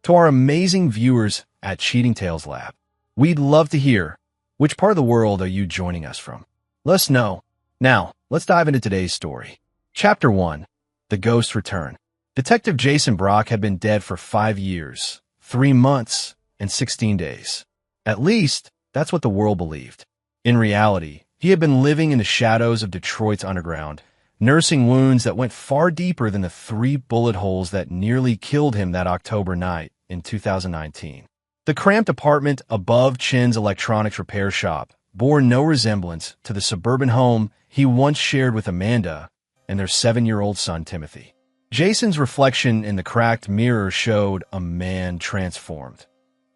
To our amazing viewers at Cheating Tales Lab, we'd love to hear, which part of the world are you joining us from? Let us know. Now, let's dive into today's story. Chapter 1. The Ghost Return. Detective Jason Brock had been dead for 5 years, 3 months, and 16 days. At least, that's what the world believed. In reality, he had been living in the shadows of Detroit's underground, nursing wounds that went far deeper than the 3 bullet holes that nearly killed him that October night in 2019. The cramped apartment above Chin's electronics repair shop bore no resemblance to the suburban home he once shared with Amanda and their 7-year-old son, Timothy. Jason's reflection in the cracked mirror showed a man transformed.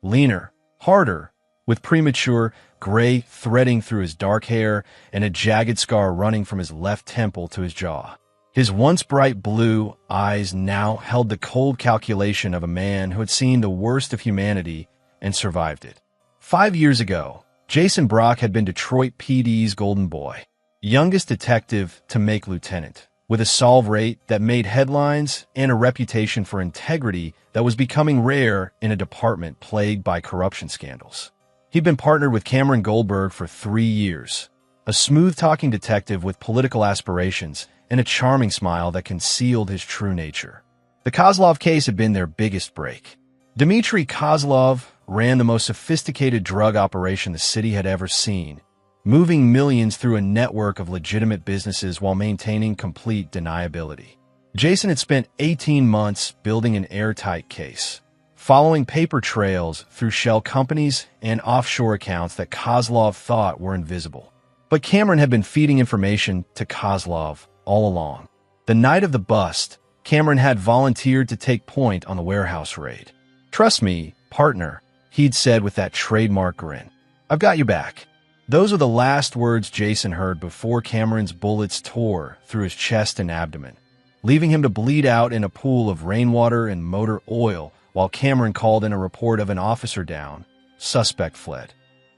Leaner, harder, with premature gray threading through his dark hair and a jagged scar running from his left temple to his jaw. His once bright blue eyes now held the cold calculation of a man who had seen the worst of humanity and survived it. 5 years ago, Jason Brock had been Detroit PD's golden boy, youngest detective to make lieutenant, with a solve rate that made headlines and a reputation for integrity that was becoming rare in a department plagued by corruption scandals. He'd been partnered with Cameron Goldberg for 3 years, a smooth-talking detective with political aspirations and a charming smile that concealed his true nature. The Kozlov case had been their biggest break. Dmitry Kozlov ran the most sophisticated drug operation the city had ever seen, moving millions through a network of legitimate businesses while maintaining complete deniability. Jason had spent 18 months building an airtight case, following paper trails through shell companies and offshore accounts that Kozlov thought were invisible. But Cameron had been feeding information to Kozlov all along. The night of the bust, Cameron had volunteered to take point on the warehouse raid. "Trust me, partner," he'd said with that trademark grin. "I've got you back." Those were the last words Jason heard before Cameron's bullets tore through his chest and abdomen, leaving him to bleed out in a pool of rainwater and motor oil while Cameron called in a report of an officer down. Suspect fled.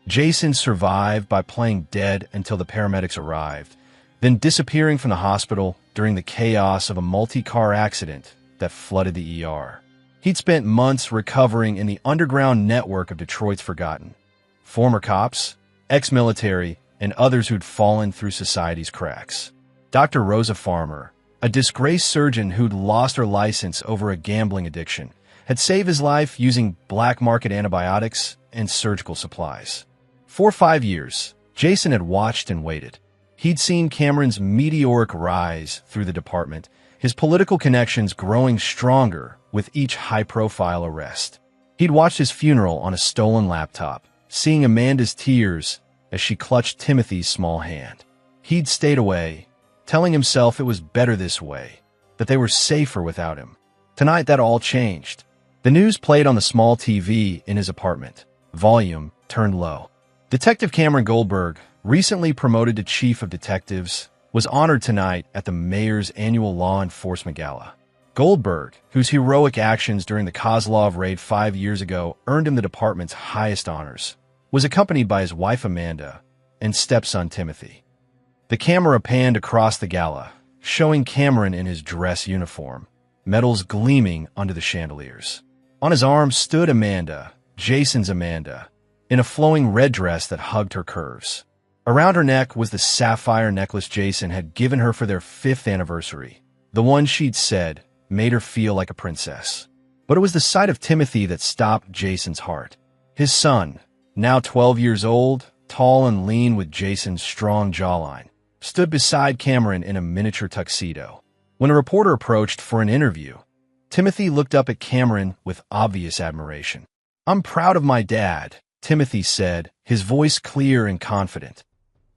Jason survived by playing dead until the paramedics arrived, then disappearing from the hospital during the chaos of a multi-car accident that flooded the ER. He'd spent months recovering in the underground network of Detroit's forgotten. Former cops, ex-military, and others who'd fallen through society's cracks. Dr. Rosa Farmer, a disgraced surgeon who'd lost her license over a gambling addiction, had saved his life using black-market antibiotics and surgical supplies. For 5 years, Jason had watched and waited. He'd seen Cameron's meteoric rise through the department, his political connections growing stronger with each high-profile arrest. He'd watched his funeral on a stolen laptop, seeing Amanda's tears as she clutched Timothy's small hand. He'd stayed away, telling himself it was better this way, that they were safer without him. Tonight, that all changed. The news played on the small TV in his apartment, volume turned low. Detective Cameron Goldberg, recently promoted to chief of detectives, was honored tonight at the mayor's annual law enforcement gala. Goldberg, whose heroic actions during the Kozlov raid 5 years ago earned him the department's highest honors, was accompanied by his wife Amanda and stepson Timothy. The camera panned across the gala, showing Cameron in his dress uniform, medals gleaming under the chandeliers. On his arm stood Amanda, Jason's Amanda, in a flowing red dress that hugged her curves. Around her neck was the sapphire necklace Jason had given her for their 5th anniversary, the one she'd said made her feel like a princess. But it was the sight of Timothy that stopped Jason's heart. His son, now 12 years old, tall and lean with Jason's strong jawline, stood beside Cameron in a miniature tuxedo. When a reporter approached for an interview, Timothy looked up at Cameron with obvious admiration. "I'm proud of my dad," Timothy said, his voice clear and confident.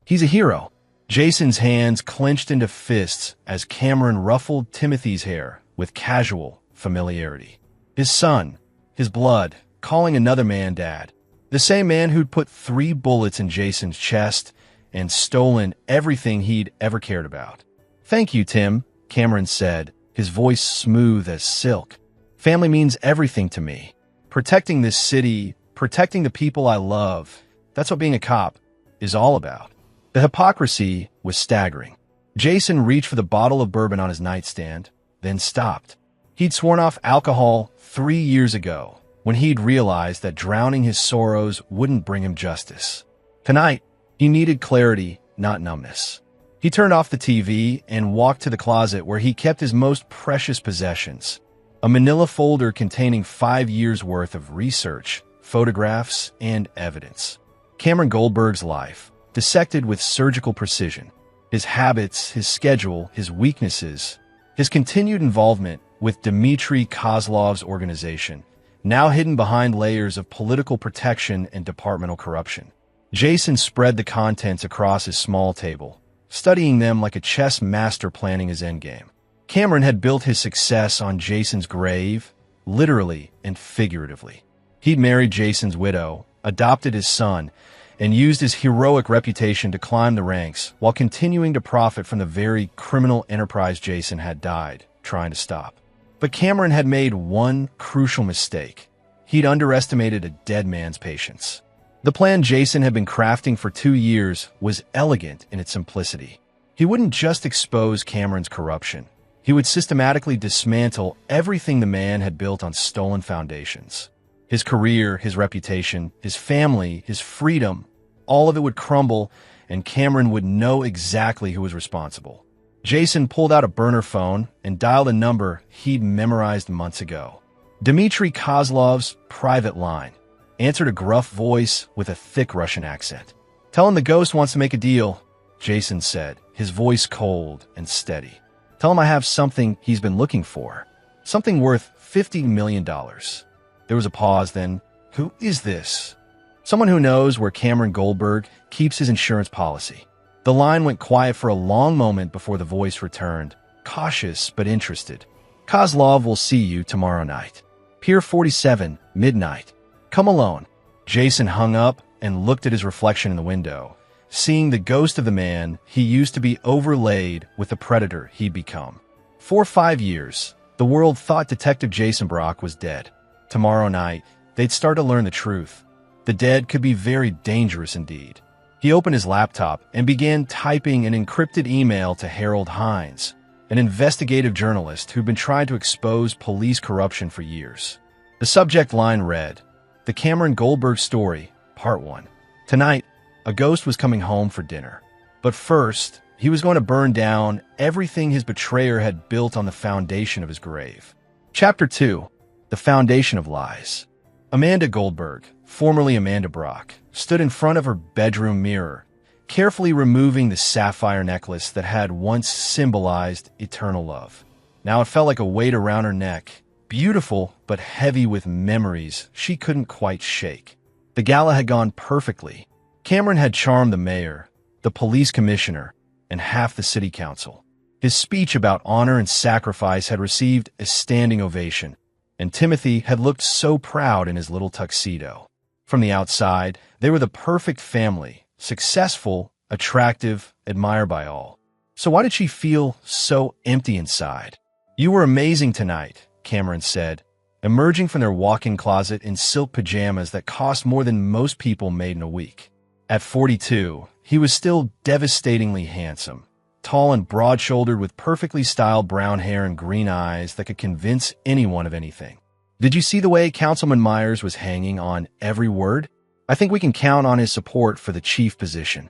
"He's a hero." Jason's hands clenched into fists as Cameron ruffled Timothy's hair with casual familiarity. His son, his blood, calling another man dad. The same man who'd put 3 bullets in Jason's chest and stolen everything he'd ever cared about. "Thank you, Tim," Cameron said, his voice smooth as silk. "Family means everything to me. Protecting this city, protecting the people I love, that's what being a cop is all about." The hypocrisy was staggering. Jason reached for the bottle of bourbon on his nightstand, then stopped. He'd sworn off alcohol 3 years ago, when he'd realized that drowning his sorrows wouldn't bring him justice. Tonight, he needed clarity, not numbness. He turned off the TV and walked to the closet where he kept his most precious possessions, a manila folder containing 5 years' worth of research, photographs, and evidence. Cameron Goldberg's life, dissected with surgical precision. His habits, his schedule, his weaknesses, his continued involvement with Dmitry Kozlov's organization, now hidden behind layers of political protection and departmental corruption. Jason spread the contents across his small table, studying them like a chess master planning his endgame. Cameron had built his success on Jason's grave, literally and figuratively. He'd married Jason's widow, adopted his son, and used his heroic reputation to climb the ranks while continuing to profit from the very criminal enterprise Jason had died trying to stop. But Cameron had made one crucial mistake. He'd underestimated a dead man's patience. The plan Jason had been crafting for 2 years was elegant in its simplicity. He wouldn't just expose Cameron's corruption. He would systematically dismantle everything the man had built on stolen foundations. His career, his reputation, his family, his freedom, all of it would crumble, and Cameron would know exactly who was responsible. Jason pulled out a burner phone and dialed a number he'd memorized months ago. Dmitry Kozlov's private line. Answered a gruff voice with a thick Russian accent. "Tell him the ghost wants to make a deal," Jason said, his voice cold and steady. "Tell him I have something he's been looking for. Something worth $50 million. There was a pause, then, "Who is this?" "Someone who knows where Cameron Goldberg keeps his insurance policy." The line went quiet for a long moment before the voice returned, cautious but interested. "Kozlov will see you tomorrow night. Pier 47, midnight. Come alone." Jason hung up and looked at his reflection in the window, seeing the ghost of the man he used to be overlaid with the predator he'd become. For 5 years, the world thought Detective Jason Brock was dead. Tomorrow night, they'd start to learn the truth. The dead could be very dangerous indeed. He opened his laptop and began typing an encrypted email to Harold Hines, an investigative journalist who'd been trying to expose police corruption for years. The subject line read, "The Cameron Goldberg Story, Part 1. Tonight, a ghost was coming home for dinner. But first, he was going to burn down everything his betrayer had built on the foundation of his grave." Chapter 2. The Foundation of Lies. Amanda Goldberg, formerly Amanda Brock, stood in front of her bedroom mirror, carefully removing the sapphire necklace that had once symbolized eternal love. Now it felt like a weight around her neck, beautiful but heavy with memories she couldn't quite shake. The gala had gone perfectly. Cameron had charmed the mayor, the police commissioner, and half the city council. His speech about honor and sacrifice had received a standing ovation, and Timothy had looked so proud in his little tuxedo. From the outside, they were the perfect family, successful, attractive, admired by all. So why did she feel so empty inside? "You were amazing tonight," Cameron said, emerging from their walk-in closet in silk pajamas that cost more than most people made in a week. At 42, he was still devastatingly handsome, tall and broad-shouldered with perfectly styled brown hair and green eyes that could convince anyone of anything. "Did you see the way Councilman Myers was hanging on every word? I think we can count on his support for the chief position."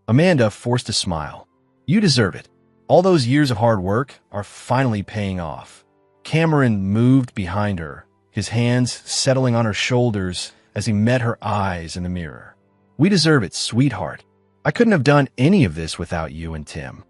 Amanda forced a smile. "You deserve it. All those years of hard work are finally paying off." Cameron moved behind her, his hands settling on her shoulders as he met her eyes in the mirror. "We deserve it, sweetheart. I couldn't have done any of this without you and Tim."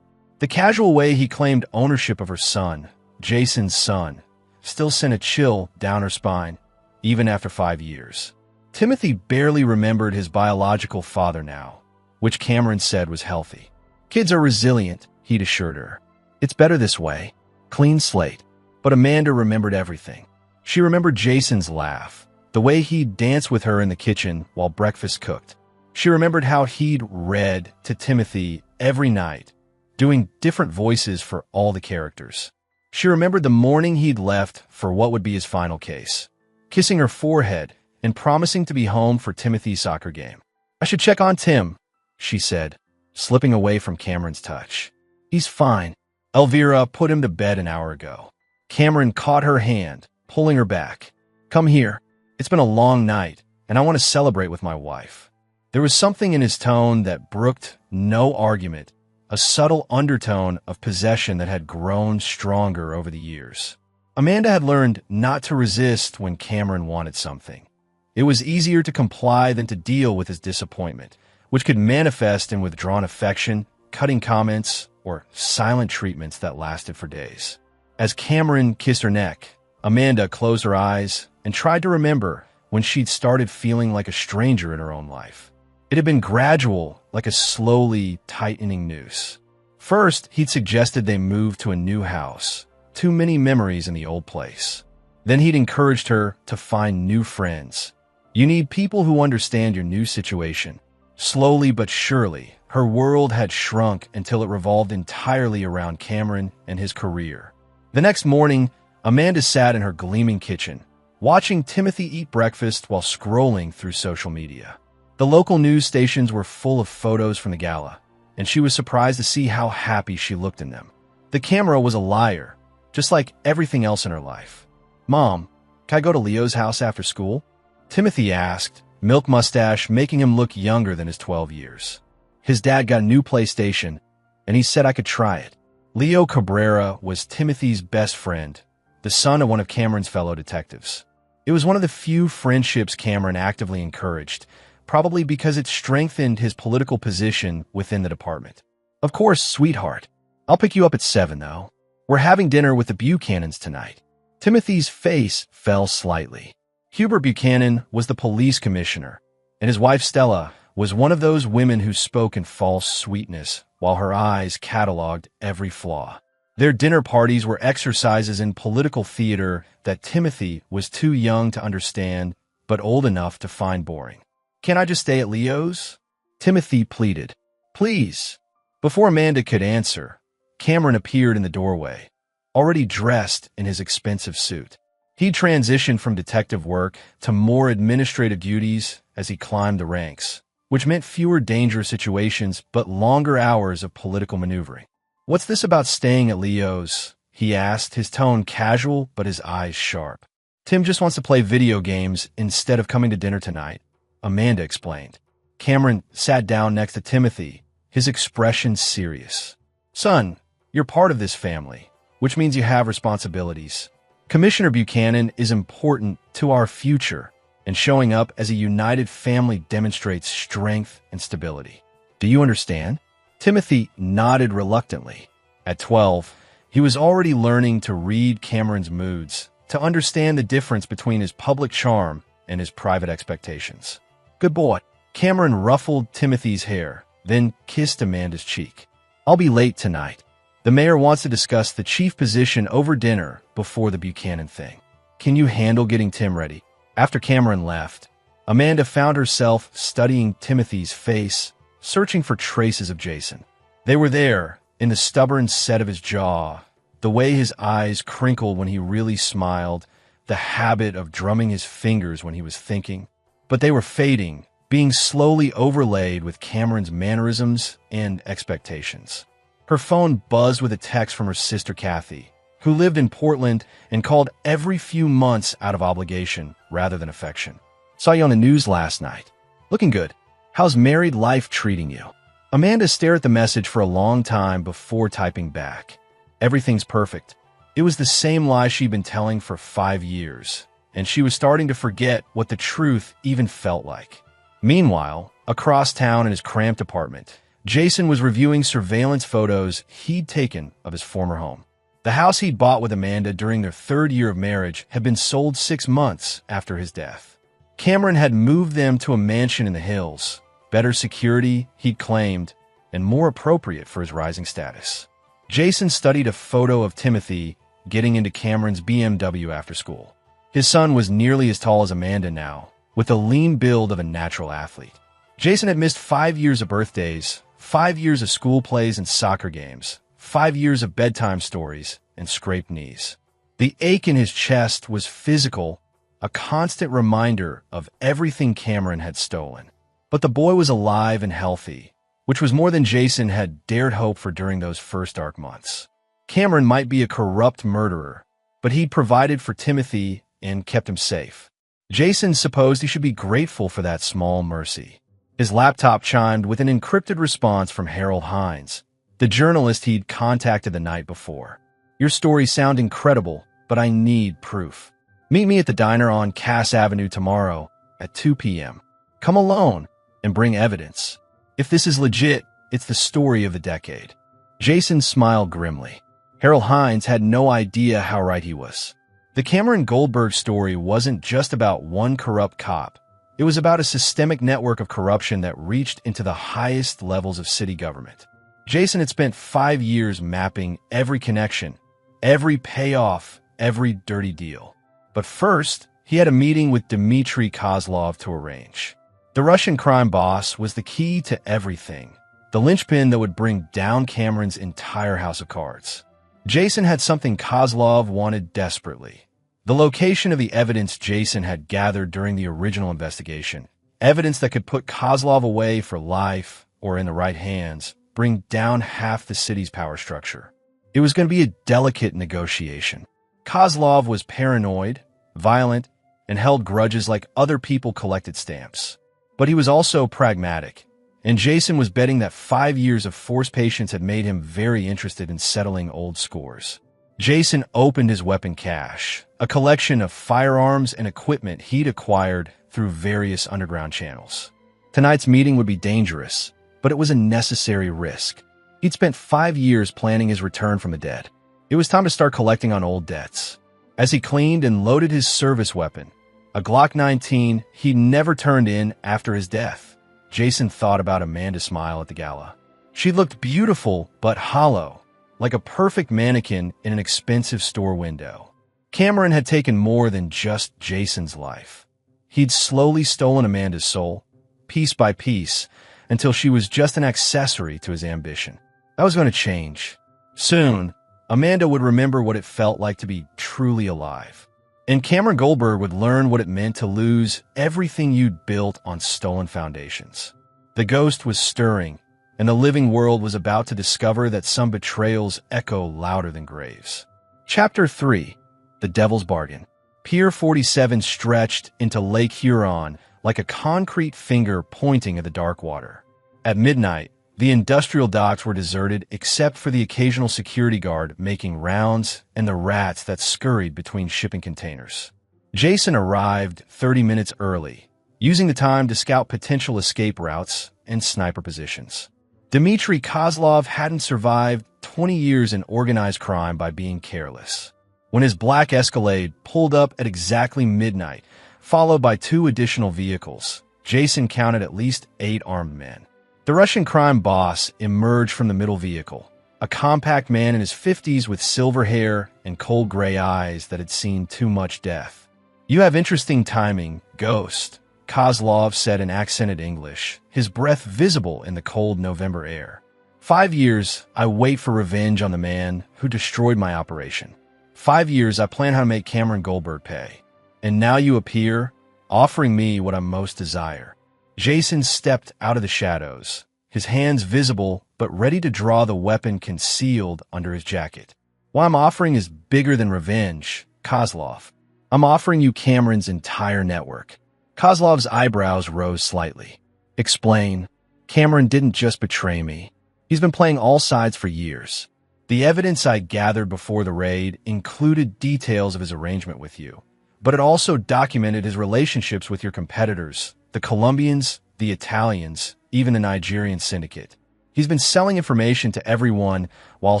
The casual way he claimed ownership of her son, Jason's son, still sent a chill down her spine, even after 5 years. Timothy barely remembered his biological father now, which Cameron said was healthy. "Kids are resilient," he'd assured her. "It's better this way. Clean slate." But Amanda remembered everything. She remembered Jason's laugh, the way he'd dance with her in the kitchen while breakfast cooked. She remembered how he'd read to Timothy every night, doing different voices for all the characters. She remembered the morning he'd left for what would be his final case, kissing her forehead and promising to be home for Timothy's soccer game. "I should check on Tim," she said, slipping away from Cameron's touch. "He's fine. Elvira put him to bed an hour ago." Cameron caught her hand, pulling her back. "Come here." It's been a long night, and I want to celebrate with my wife." There was something in his tone that brooked no argument, a subtle undertone of possession that had grown stronger over the years. Amanda had learned not to resist when Cameron wanted something. It was easier to comply than to deal with his disappointment, which could manifest in withdrawn affection, cutting comments, or silent treatments that lasted for days. As Cameron kissed her neck, Amanda closed her eyes and tried to remember when she'd started feeling like a stranger in her own life. It had been gradual, like a slowly tightening noose. First, he'd suggested they move to a new house, too many memories in the old place. Then he'd encouraged her to find new friends. You need people who understand your new situation. Slowly but surely, her world had shrunk until it revolved entirely around Cameron and his career. The next morning, Amanda sat in her gleaming kitchen, watching Timothy eat breakfast while scrolling through social media. The local news stations were full of photos from the gala, and she was surprised to see how happy she looked in them. The camera was a liar, just like everything else in her life. "Mom, can I go to Leo's house after school?" Timothy asked, milk mustache making him look younger than his 12 years. His dad got a new PlayStation, and he said I could try it. Leo Cabrera was Timothy's best friend, the son of one of Cameron's fellow detectives. It was one of the few friendships Cameron actively encouraged, probably because it strengthened his political position within the department. "Of course, sweetheart. I'll pick you up at 7, though. We're having dinner with the Buchanans tonight." Timothy's face fell slightly. Hubert Buchanan was the police commissioner, and his wife Stella was one of those women who spoke in false sweetness while her eyes cataloged every flaw. Their dinner parties were exercises in political theater that Timothy was too young to understand, but old enough to find boring. "Can't I just stay at Leo's?" Timothy pleaded. "Please." Before Amanda could answer, Cameron appeared in the doorway, already dressed in his expensive suit. He transitioned from detective work to more administrative duties as he climbed the ranks, which meant fewer dangerous situations but longer hours of political maneuvering. "What's this about staying at Leo's?" he asked, his tone casual but his eyes sharp. "Tim just wants to play video games instead of coming to dinner tonight," Amanda explained. Cameron sat down next to Timothy, his expression serious. "Son, you're part of this family, which means you have responsibilities. Commissioner Buchanan is important to our future, and showing up as a united family demonstrates strength and stability. Do you understand?" Timothy nodded reluctantly. At 12, he was already learning to read Cameron's moods, to understand the difference between his public charm and his private expectations. "Good boy." Cameron ruffled Timothy's hair, then kissed Amanda's cheek. "I'll be late tonight. The mayor wants to discuss the chief position over dinner before the Buchanan thing. Can you handle getting Tim ready?" After Cameron left, Amanda found herself studying Timothy's face, searching for traces of Jason. They were there, in the stubborn set of his jaw, the way his eyes crinkled when he really smiled, the habit of drumming his fingers when he was thinking. But they were fading, being slowly overlaid with Cameron's mannerisms and expectations. Her phone buzzed with a text from her sister Kathy, who lived in Portland and called every few months out of obligation rather than affection. "Saw you on the news last night. Looking good. How's married life treating you?" Amanda stared at the message for a long time before typing back. "Everything's perfect." It was the same lie she'd been telling for 5 years, and she was starting to forget what the truth even felt like. Meanwhile, across town in his cramped apartment, Jason was reviewing surveillance photos he'd taken of his former home. The house he'd bought with Amanda during their 3rd year of marriage had been sold 6 months after his death. Cameron had moved them to a mansion in the hills, better security, he'd claimed, and more appropriate for his rising status. Jason studied a photo of Timothy getting into Cameron's BMW after school. His son was nearly as tall as Amanda now, with the lean build of a natural athlete. Jason had missed 5 years of birthdays, 5 years of school plays and soccer games, 5 years of bedtime stories, and scraped knees. The ache in his chest was physical, a constant reminder of everything Cameron had stolen. But the boy was alive and healthy, which was more than Jason had dared hope for during those first dark months. Cameron might be a corrupt murderer, but he provided for Timothy and kept him safe. Jason supposed he should be grateful for that small mercy. His laptop chimed with an encrypted response from Harold Hines, the journalist he'd contacted the night before. "Your stories sound incredible, but I need proof. Meet me at the diner on Cass Avenue tomorrow at 2 p.m. Come alone and bring evidence. If this is legit, it's the story of the decade." Jason smiled grimly. Harold Hines had no idea how right he was. The Cameron Goldberg story wasn't just about one corrupt cop. It was about a systemic network of corruption that reached into the highest levels of city government. Jason had spent 5 years mapping every connection, every payoff, every dirty deal. But first, he had a meeting with Dmitry Kozlov to arrange. The Russian crime boss was the key to everything, the linchpin that would bring down Cameron's entire house of cards. Jason had something Kozlov wanted desperately: the location of the evidence Jason had gathered during the original investigation, evidence that could put Kozlov away for life or, in the right hands, bring down half the city's power structure. It was going to be a delicate negotiation. Kozlov was paranoid, violent, and held grudges like other people collected stamps. But he was also pragmatic, and Jason was betting that 5 years of forced patience had made him very interested in settling old scores. Jason opened his weapon cache, a collection of firearms and equipment he'd acquired through various underground channels. Tonight's meeting would be dangerous, but it was a necessary risk. He'd spent 5 years planning his return from the dead. It was time to start collecting on old debts. As he cleaned and loaded his service weapon, a Glock 19 he'd never turned in after his death, Jason thought about Amanda's smile at the gala. She looked beautiful but hollow, like a perfect mannequin in an expensive store window. Cameron had taken more than just Jason's life. He'd slowly stolen Amanda's soul, piece by piece, until she was just an accessory to his ambition. That was going to change. Soon, Amanda would remember what it felt like to be truly alive. And Cameron Goldberg would learn what it meant to lose everything you'd built on stolen foundations. The ghost was stirring, and the living world was about to discover that some betrayals echo louder than graves. Chapter 3. The Devil's Bargain. Pier 47 stretched into Lake Huron like a concrete finger pointing at the dark water. At midnight, the industrial docks were deserted except for the occasional security guard making rounds and the rats that scurried between shipping containers. Jason arrived 30 minutes early, using the time to scout potential escape routes and sniper positions. Dmitry Kozlov hadn't survived 20 years in organized crime by being careless. When his black Escalade pulled up at exactly midnight, followed by 2 additional vehicles, Jason counted at least 8 armed men. The Russian crime boss emerged from the middle vehicle, a compact man in his 50s with silver hair and cold gray eyes that had seen too much death. "You have interesting timing, Ghost," Kozlov said in accented English, his breath visible in the cold November air. 5 years, I wait for revenge on the man who destroyed my operation. 5 years, I plan how to make Cameron Goldberg pay. And now you appear, offering me what I most desire. Jason stepped out of the shadows, his hands visible but ready to draw the weapon concealed under his jacket. "What I'm offering is bigger than revenge, Kozlov. I'm offering you Cameron's entire network." Kozlov's eyebrows rose slightly. "Explain." "Cameron didn't just betray me. He's been playing all sides for years. The evidence I gathered before the raid included details of his arrangement with you, but it also documented his relationships with your competitors, the Colombians, the Italians, even the Nigerian syndicate. He's been selling information to everyone while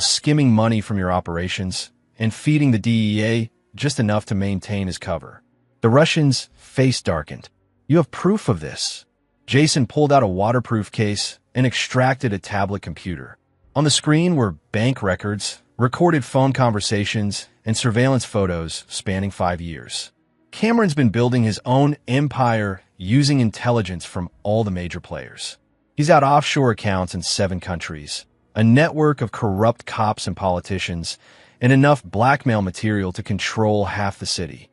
skimming money from your operations and feeding the DEA just enough to maintain his cover." The Russian's face darkened. "You have proof of this." Jason pulled out a waterproof case and extracted a tablet computer. On the screen were bank records, recorded phone conversations, and surveillance photos spanning 5 years. Cameron's been building his own empire using intelligence from all the major players. He's got offshore accounts in 7 countries, a network of corrupt cops and politicians, and enough blackmail material to control half the city.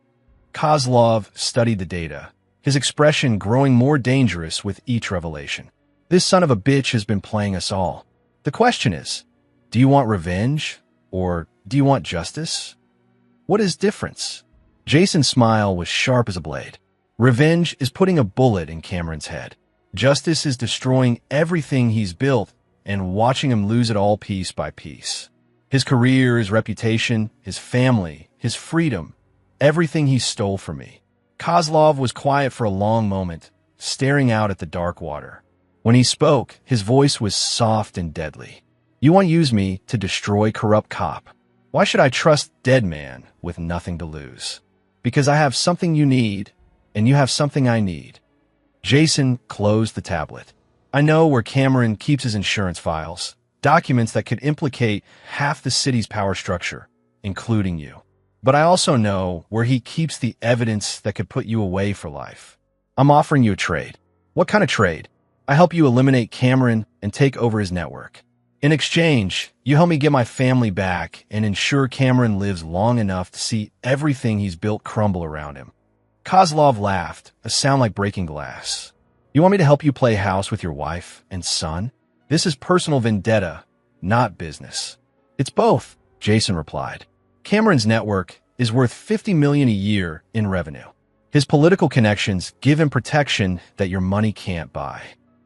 Kozlov studied the data, his expression growing more dangerous with each revelation. "This son of a bitch has been playing us all. The question is, do you want revenge or do you want justice? What is difference?" Jason's smile was sharp as a blade. Revenge is putting a bullet in Cameron's head. Justice is destroying everything he's built and watching him lose it all piece by piece. His career, his reputation, his family, his freedom, everything he stole from me. Kozlov was quiet for a long moment, staring out at the dark water. When he spoke, his voice was soft and deadly. You want to use me to destroy corrupt cop? Why should I trust dead man with nothing to lose? Because I have something you need, and you have something I need. Jason closed the tablet. I know where Cameron keeps his insurance files, documents that could implicate half the city's power structure, including you. But I also know where he keeps the evidence that could put you away for life. I'm offering you a trade. What kind of trade? I help you eliminate Cameron and take over his network. In exchange, you help me get my family back and ensure Cameron lives long enough to see everything he's built crumble around him. Kozlov laughed, a sound like breaking glass. You want me to help you play house with your wife and son? This is personal vendetta, not business. It's both, Jason replied. Cameron's network is worth $50 million a year in revenue. His political connections give him protection that your money can't buy.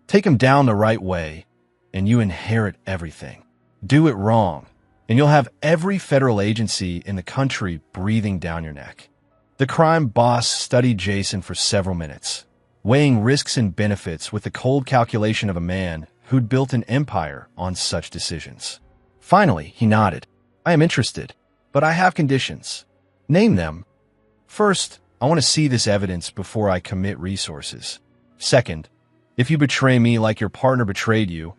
Take him down the right way, and you inherit everything. Do it wrong, and you'll have every federal agency in the country breathing down your neck. The crime boss studied Jason for several minutes, weighing risks and benefits with the cold calculation of a man who'd built an empire on such decisions. Finally, he nodded. I am interested, but I have conditions. Name them. First, I want to see this evidence before I commit resources. Second, if you betray me like your partner betrayed you,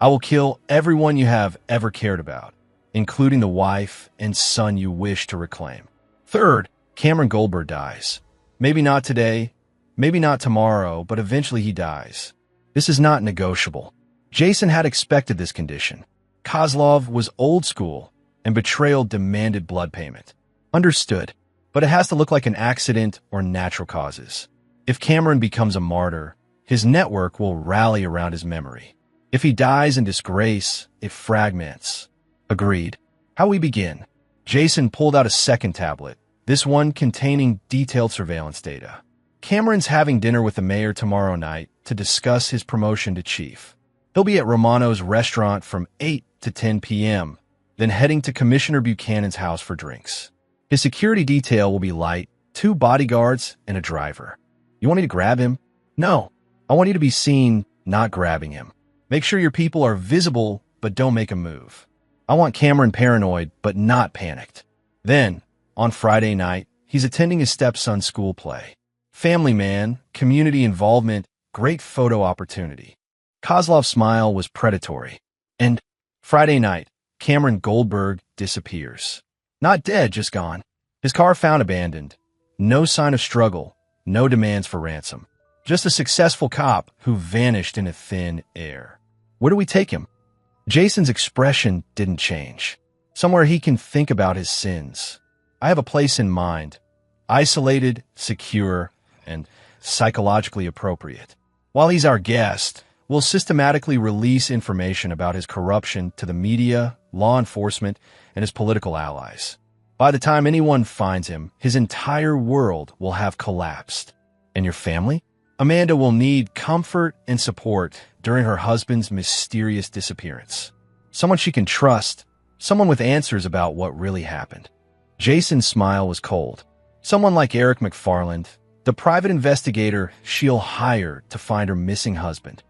I will kill everyone you have ever cared about, including the wife and son you wish to reclaim. Third, Cameron Goldberg dies. Maybe not today, maybe not tomorrow, but eventually he dies. This is not negotiable. Jason had expected this condition. Kozlov was old school, and Betrayal demanded blood payment. Understood, but it has to look like an accident or natural causes. If Cameron becomes a martyr, his network will rally around his memory. If he dies in disgrace, it fragments. Agreed. How we begin? Jason pulled out a second tablet, this one containing detailed surveillance data. Cameron's having dinner with the mayor tomorrow night to discuss his promotion to chief. He'll be at Romano's restaurant from 8 to 10 p.m., then heading to Commissioner Buchanan's house for drinks. His security detail will be light, 2 bodyguards and a driver. You want me to grab him? No. I want you to be seen not grabbing him. Make sure your people are visible, but don't make a move. I want Cameron paranoid, but not panicked. Then, on Friday night, he's attending his stepson's school play. Family man, community involvement, great photo opportunity. Kozlov's smile was predatory. And Friday night, Cameron Goldberg disappears. Not dead, just gone. His car found abandoned. No sign of struggle, no demands for ransom. Just a successful cop who vanished in a thin air. Where do we take him? Jason's expression didn't change. Somewhere he can think about his sins. I have a place in mind. Isolated, secure, and psychologically appropriate. While he's our guest, we'll systematically release information about his corruption to the media, law enforcement, and his political allies. By the time anyone finds him, his entire world will have collapsed. And your family? Amanda will need comfort and support during her husband's mysterious disappearance. Someone she can trust, someone with answers about what really happened. Jason's smile was cold. Someone like Eric McFarland, the private investigator she'll hire to find her missing husband.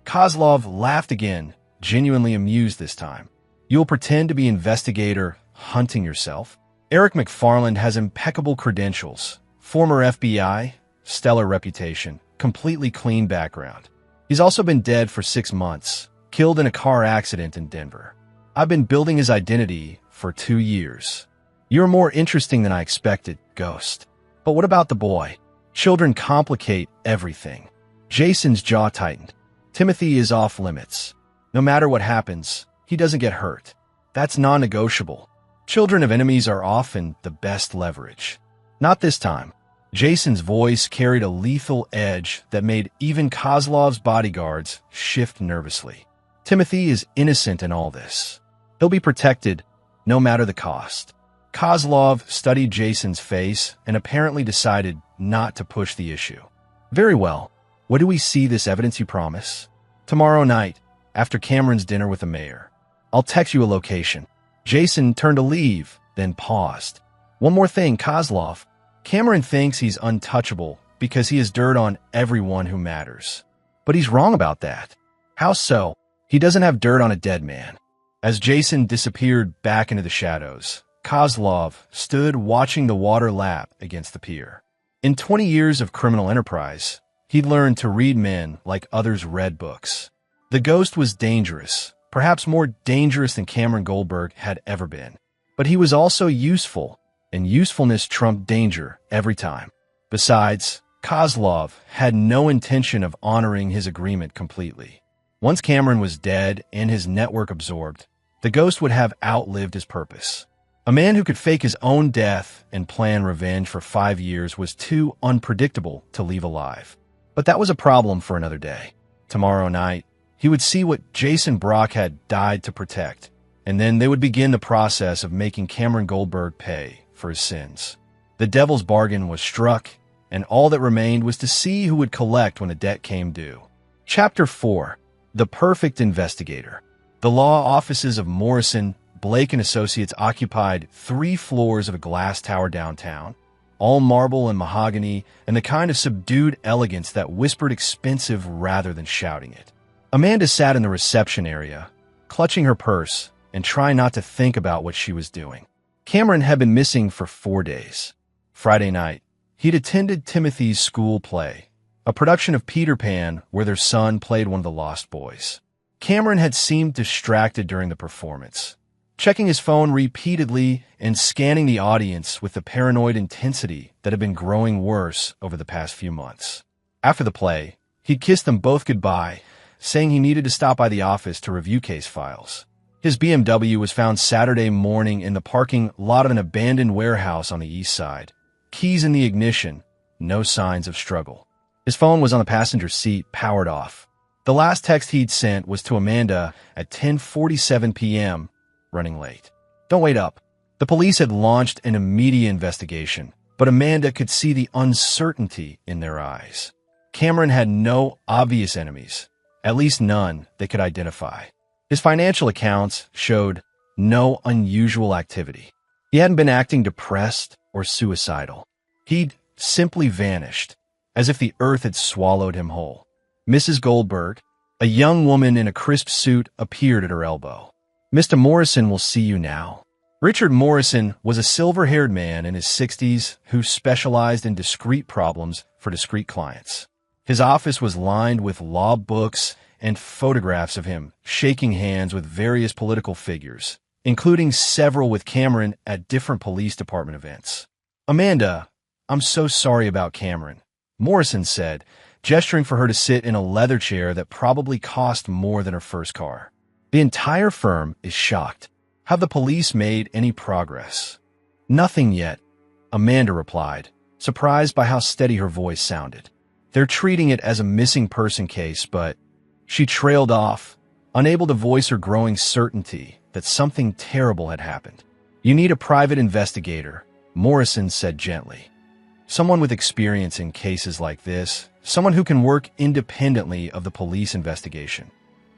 Kozlov laughed again, genuinely amused this time. You'll pretend to be investigator hunting yourself? Eric McFarland has impeccable credentials, former FBI, stellar reputation, completely clean background. He's also been dead for 6 months, killed in a car accident in Denver. I've been building his identity for 2 years. You're more interesting than I expected, Ghost. But what about the boy? Children complicate everything. Jason's jaw tightened. Timothy is off limits. No matter what happens, he doesn't get hurt. That's non-negotiable. Children of enemies are often the best leverage. Not this time. Jason's voice carried a lethal edge that made even Kozlov's bodyguards shift nervously. Timothy is innocent in all this. He'll be protected, no matter the cost. Kozlov studied Jason's face and apparently decided not to push the issue. Very well. What do we see this evidence you promise? Tomorrow night, after Cameron's dinner with the mayor. I'll text you a location. Jason turned to leave, then paused. One more thing, Kozlov. Cameron thinks he's untouchable because he has dirt on everyone who matters. But he's wrong about that. How so? He doesn't have dirt on a dead man. As Jason disappeared back into the shadows, Kozlov stood watching the water lap against the pier. In 20 years of criminal enterprise, he'd learned to read men like others read books. The ghost was dangerous, perhaps more dangerous than Cameron Goldberg had ever been. But he was also useful, and usefulness trumped danger every time. Besides, Kozlov had no intention of honoring his agreement completely. Once Cameron was dead and his network absorbed, the ghost would have outlived his purpose. A man who could fake his own death and plan revenge for 5 years was too unpredictable to leave alive. But that was a problem for another day. Tomorrow night, he would see what Jason Brock had died to protect, and then they would begin the process of making Cameron Goldberg pay for his sins. The devil's bargain was struck, and all that remained was to see who would collect when the debt came due. Chapter 4. The Perfect Investigator. The law offices of Morrison, Blake & Associates occupied 3 floors of a glass tower downtown, all marble and mahogany, and the kind of subdued elegance that whispered expensive rather than shouting it. Amanda sat in the reception area, clutching her purse and trying not to think about what she was doing. Cameron had been missing for 4 days. Friday night, he'd attended Timothy's school play, a production of Peter Pan where their son played one of the Lost Boys. Cameron had seemed distracted during the performance, checking his phone repeatedly and scanning the audience with the paranoid intensity that had been growing worse over the past few months. After the play, he'd kissed them both goodbye, saying he needed to stop by the office to review case files. His BMW was found Saturday morning in the parking lot of an abandoned warehouse on the east side. Keys in the ignition, no signs of struggle. His phone was on the passenger seat, powered off. The last text he'd sent was to Amanda at 10:47 p.m., running late. Don't wait up. The police had launched an immediate investigation, but Amanda could see the uncertainty in their eyes. Cameron had no obvious enemies, at least none they could identify. His financial accounts showed no unusual activity. He hadn't been acting depressed or suicidal. He'd simply vanished, as if the earth had swallowed him whole. Mrs. Goldberg, a young woman in a crisp suit, appeared at her elbow. Mr. Morrison will see you now. Richard Morrison was a silver-haired man in his 60s who specialized in discrete problems for discrete clients. His office was lined with law books and photographs of him shaking hands with various political figures, including several with Cameron at different police department events. Amanda, I'm so sorry about Cameron, Morrison said, gesturing for her to sit in a leather chair that probably cost more than her first car. The entire firm is shocked. Have the police made any progress? Nothing yet, Amanda replied, surprised by how steady her voice sounded. They're treating it as a missing person case, but she trailed off, unable to voice her growing certainty that something terrible had happened. You need a private investigator, Morrison said gently. Someone with experience in cases like this, someone who can work independently of the police investigation.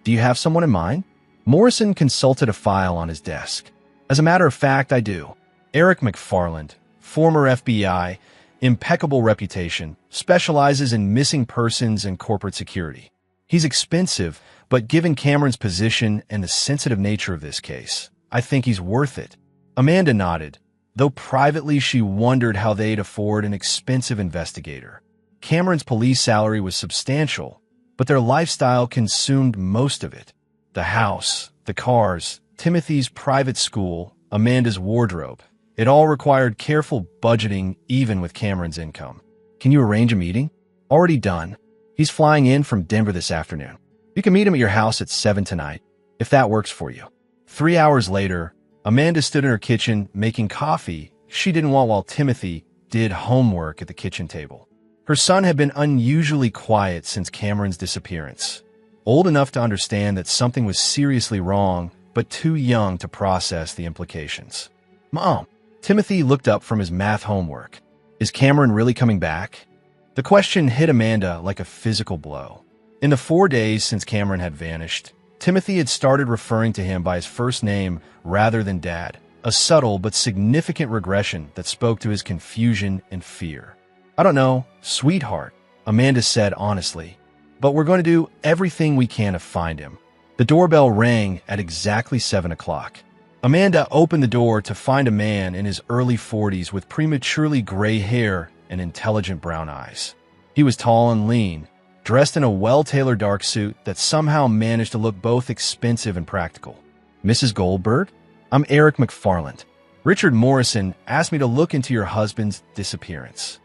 Do you have someone in mind? Morrison consulted a file on his desk. As a matter of fact, I do. Eric McFarland, former FBI, impeccable reputation, specializes in missing persons and corporate security. He's expensive, but given Cameron's position and the sensitive nature of this case, I think he's worth it. Amanda nodded, though privately she wondered how they'd afford an expensive investigator. Cameron's police salary was substantial, but their lifestyle consumed most of it. The house, the cars, Timothy's private school, Amanda's wardrobe. It all required careful budgeting even with Cameron's income. Can you arrange a meeting? Already done. He's flying in from Denver this afternoon. You can meet him at your house at 7 tonight, if that works for you. 3 hours later, Amanda stood in her kitchen making coffee she didn't want while Timothy did homework at the kitchen table. Her son had been unusually quiet since Cameron's disappearance, old enough to understand that something was seriously wrong, but too young to process the implications. Mom, Timothy looked up from his math homework. Is Cameron really coming back? The question hit Amanda like a physical blow. In the 4 days since Cameron had vanished, Timothy had started referring to him by his first name rather than Dad, a subtle but significant regression that spoke to his confusion and fear. I don't know, sweetheart, Amanda said honestly, but we're going to do everything we can to find him. The doorbell rang at exactly 7 o'clock. Amanda opened the door to find a man in his early 40s with prematurely gray hair and intelligent brown eyes. He was tall and lean, dressed in a well-tailored dark suit that somehow managed to look both expensive and practical. Mrs. Goldberg? I'm Eric McFarland. Richard Morrison asked me to look into your husband's disappearance.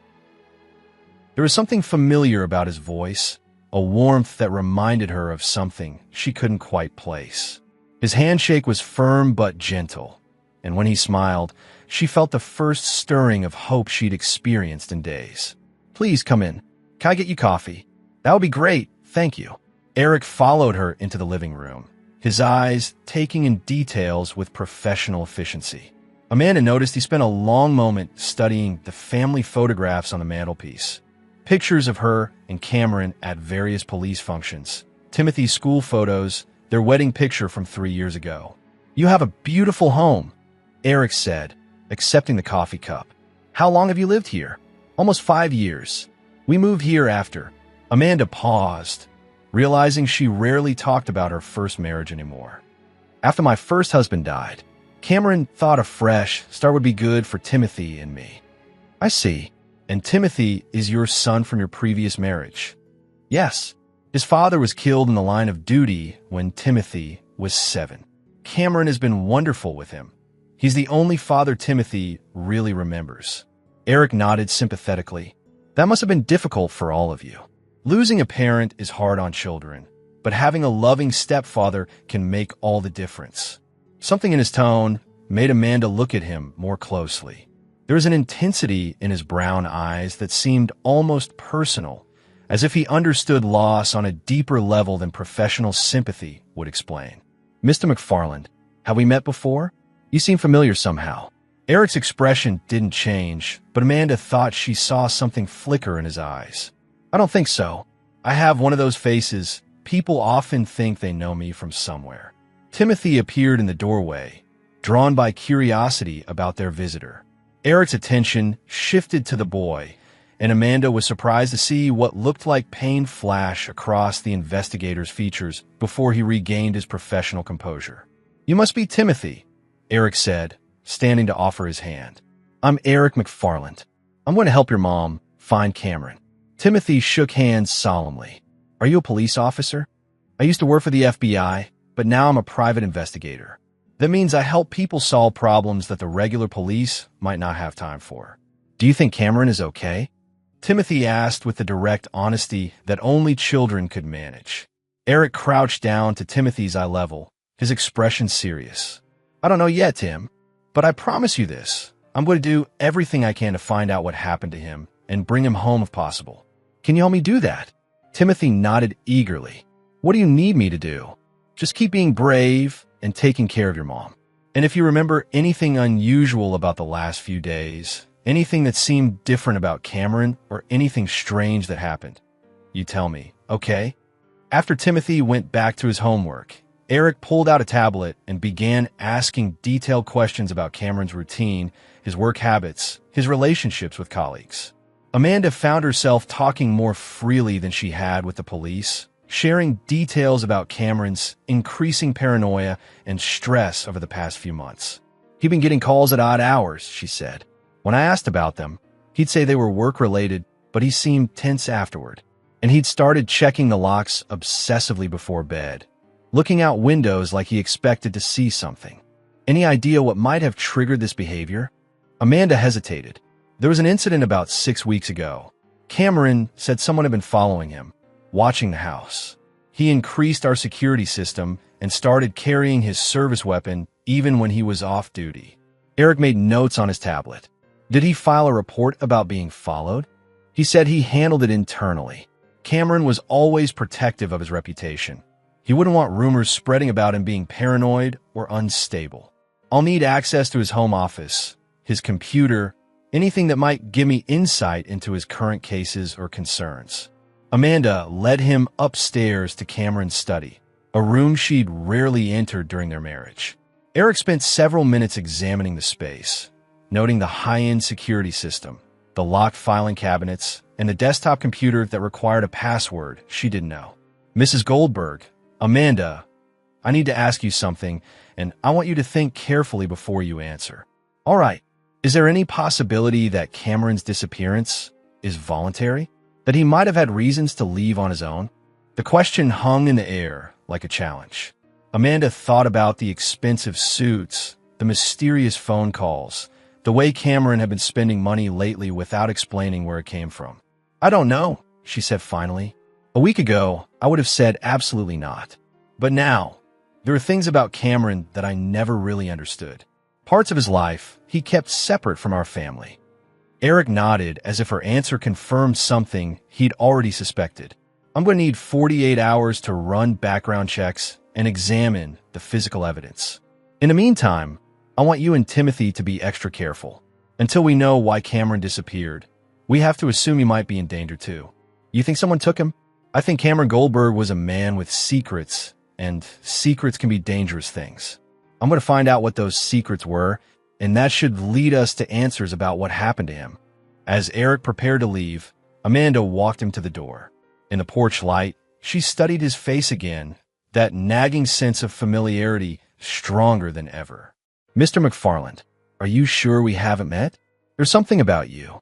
There was something familiar about his voice, a warmth that reminded her of something she couldn't quite place. His handshake was firm but gentle, and when he smiled, she felt the first stirring of hope she'd experienced in days. Please come in. Can I get you coffee? That would be great, thank you. Eric followed her into the living room, his eyes taking in details with professional efficiency. Amanda noticed he spent a long moment studying the family photographs on the mantelpiece. Pictures of her and Cameron at various police functions, Timothy's school photos, their wedding picture from 3 years ago. You have a beautiful home, Eric said, accepting the coffee cup. How long have you lived here? Almost 5 years. We moved here after. Amanda paused, realizing she rarely talked about her first marriage anymore. After my first husband died, Cameron thought a fresh start would be good for Timothy and me. I see. And Timothy is your son from your previous marriage? Yes. His father was killed in the line of duty when Timothy was 7. Cameron has been wonderful with him. He's the only father Timothy really remembers. Eric nodded sympathetically. That must have been difficult for all of you. Losing a parent is hard on children, but having a loving stepfather can make all the difference. Something in his tone made Amanda look at him more closely. There was an intensity in his brown eyes that seemed almost personal, as if he understood loss on a deeper level than professional sympathy would explain. Mr. McFarland, have we met before? You seem familiar somehow. Eric's expression didn't change, but Amanda thought she saw something flicker in his eyes. I don't think so. I have one of those faces. People often think they know me from somewhere. Timothy appeared in the doorway, drawn by curiosity about their visitor. Eric's attention shifted to the boy, and Amanda was surprised to see what looked like pain flash across the investigator's features before he regained his professional composure. You must be Timothy, Eric said, standing to offer his hand. I'm Eric McFarland. I'm going to help your mom find Cameron. Timothy shook hands solemnly. Are you a police officer? I used to work for the FBI, but now I'm a private investigator. That means I help people solve problems that the regular police might not have time for. Do you think Cameron is okay? Timothy asked with the direct honesty that only children could manage. Eric crouched down to Timothy's eye level, his expression serious. I don't know yet, Tim, but I promise you this. I'm going to do everything I can to find out what happened to him and bring him home if possible. Can you help me do that? Timothy nodded eagerly. What do you need me to do? Just keep being brave and taking care of your mom. And if you remember anything unusual about the last few days, anything that seemed different about Cameron or anything strange that happened, you tell me, okay? After Timothy went back to his homework, Eric pulled out a tablet and began asking detailed questions about Cameron's routine, his work habits, his relationships with colleagues. Amanda found herself talking more freely than she had with the police, sharing details about Cameron's increasing paranoia and stress over the past few months. He'd been getting calls at odd hours, she said. When I asked about them, he'd say they were work-related, but he seemed tense afterward. And he'd started checking the locks obsessively before bed, looking out windows like he expected to see something. Any idea what might have triggered this behavior? Amanda hesitated. There was an incident about 6 weeks ago. Cameron said someone had been following him, watching the house. He increased our security system and started carrying his service weapon even when he was off duty. Eric made notes on his tablet. Did he file a report about being followed? He said he handled it internally. Cameron was always protective of his reputation. He wouldn't want rumors spreading about him being paranoid or unstable. I'll need access to his home office, his computer, anything that might give me insight into his current cases or concerns. Amanda led him upstairs to Cameron's study, a room she'd rarely entered during their marriage. Eric spent several minutes examining the space, noting the high-end security system, the locked filing cabinets, and the desktop computer that required a password she didn't know. Mrs. Goldberg, Amanda, I need to ask you something, and I want you to think carefully before you answer. All right, is there any possibility that Cameron's disappearance is voluntary? That he might have had reasons to leave on his own? The question hung in the air like a challenge. Amanda thought about the expensive suits, the mysterious phone calls, the way Cameron had been spending money lately without explaining where it came from. I don't know, she said finally. A week ago, I would have said absolutely not. But now, there are things about Cameron that I never really understood. Parts of his life he kept separate from our family. Eric nodded as if her answer confirmed something he'd already suspected. I'm going to need 48 hours to run background checks and examine the physical evidence. In the meantime, I want you and Timothy to be extra careful. Until we know why Cameron disappeared, we have to assume he might be in danger too. You think someone took him? I think Cameron Goldberg was a man with secrets, and secrets can be dangerous things. I'm going to find out what those secrets were, and that should lead us to answers about what happened to him. As Eric prepared to leave, Amanda walked him to the door. In the porch light, she studied his face again, that nagging sense of familiarity stronger than ever. Mr. McFarland, are you sure we haven't met? There's something about you.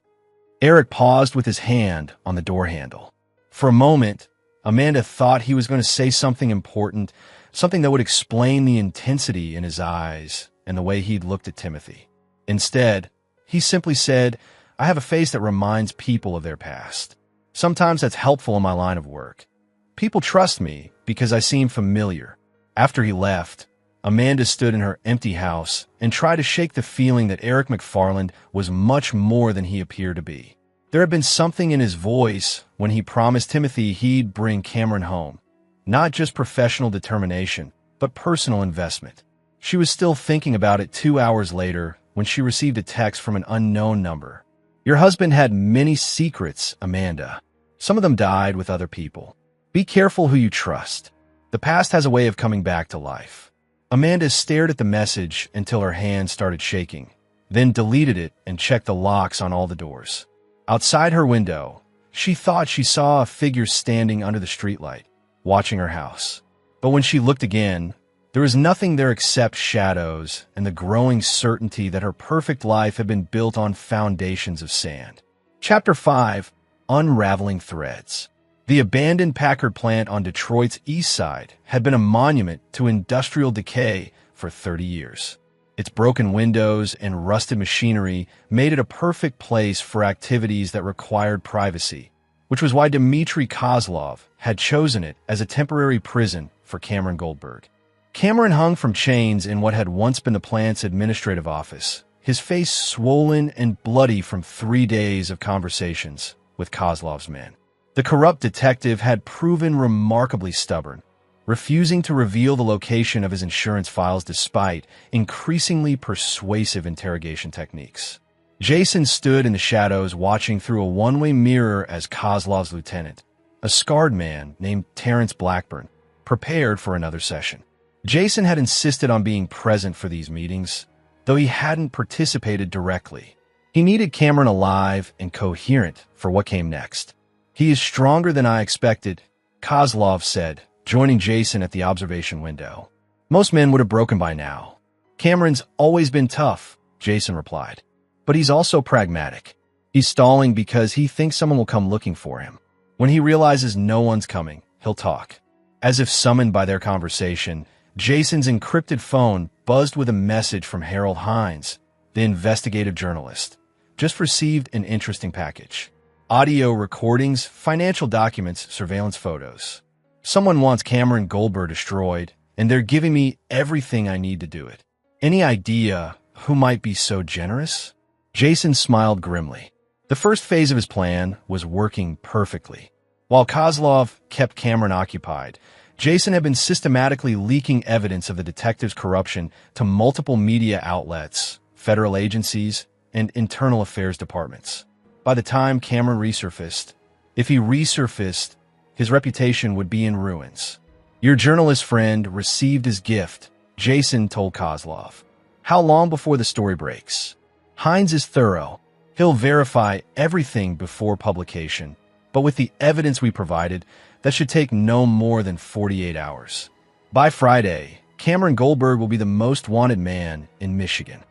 Eric paused with his hand on the door handle. For a moment, Amanda thought he was going to say something important, something that would explain the intensity in his eyes and the way he'd looked at Timothy. Instead, he simply said, I have a face that reminds people of their past. Sometimes that's helpful in my line of work. People trust me because I seem familiar. After he left, Amanda stood in her empty house and tried to shake the feeling that Eric McFarland was much more than he appeared to be. There had been something in his voice when he promised Timothy he'd bring Cameron home. Not just professional determination, but personal investment. She was still thinking about it 2 hours later when she received a text from an unknown number. Your husband had many secrets, Amanda. Some of them died with other people. Be careful who you trust. The past has a way of coming back to life. Amanda stared at the message until her hand started shaking, then deleted it and checked the locks on all the doors. Outside her window, she thought she saw a figure standing under the streetlight, watching her house. But when she looked again, there was nothing there except shadows and the growing certainty that her perfect life had been built on foundations of sand. Chapter 5, Unraveling Threads. The abandoned Packard plant on Detroit's east side had been a monument to industrial decay for 30 years. Its broken windows and rusted machinery made it a perfect place for activities that required privacy, which was why Dmitry Kozlov had chosen it as a temporary prison for Cameron Goldberg. Cameron hung from chains in what had once been the plant's administrative office, his face swollen and bloody from 3 days of conversations with Kozlov's men. The corrupt detective had proven remarkably stubborn, refusing to reveal the location of his insurance files despite increasingly persuasive interrogation techniques. Jason stood in the shadows watching through a one-way mirror as Kozlov's lieutenant, a scarred man named Terrence Blackburn, prepared for another session. Jason had insisted on being present for these meetings, though he hadn't participated directly. He needed Cameron alive and coherent for what came next. He is stronger than I expected, Kozlov said, joining Jason at the observation window. Most men would have broken by now. Cameron's always been tough, Jason replied. But he's also pragmatic. He's stalling because he thinks someone will come looking for him. When he realizes no one's coming, he'll talk. As if summoned by their conversation, Jason's encrypted phone buzzed with a message from Harold Hines, the investigative journalist. Just received an interesting package. Audio recordings, financial documents, surveillance photos. Someone wants Cameron Goldberg destroyed, and they're giving me everything I need to do it. Any idea who might be so generous? Jason smiled grimly. The first phase of his plan was working perfectly. While Kozlov kept Cameron occupied, Jason had been systematically leaking evidence of the detective's corruption to multiple media outlets, federal agencies, and internal affairs departments. By the time Cameron resurfaced, if he resurfaced, his reputation would be in ruins. Your journalist friend received his gift, Jason told Kozlov. How long before the story breaks? Hines is thorough. He'll verify everything before publication, but with the evidence we provided, that should take no more than 48 hours. By Friday, Cameron Goldberg will be the most wanted man in Michigan.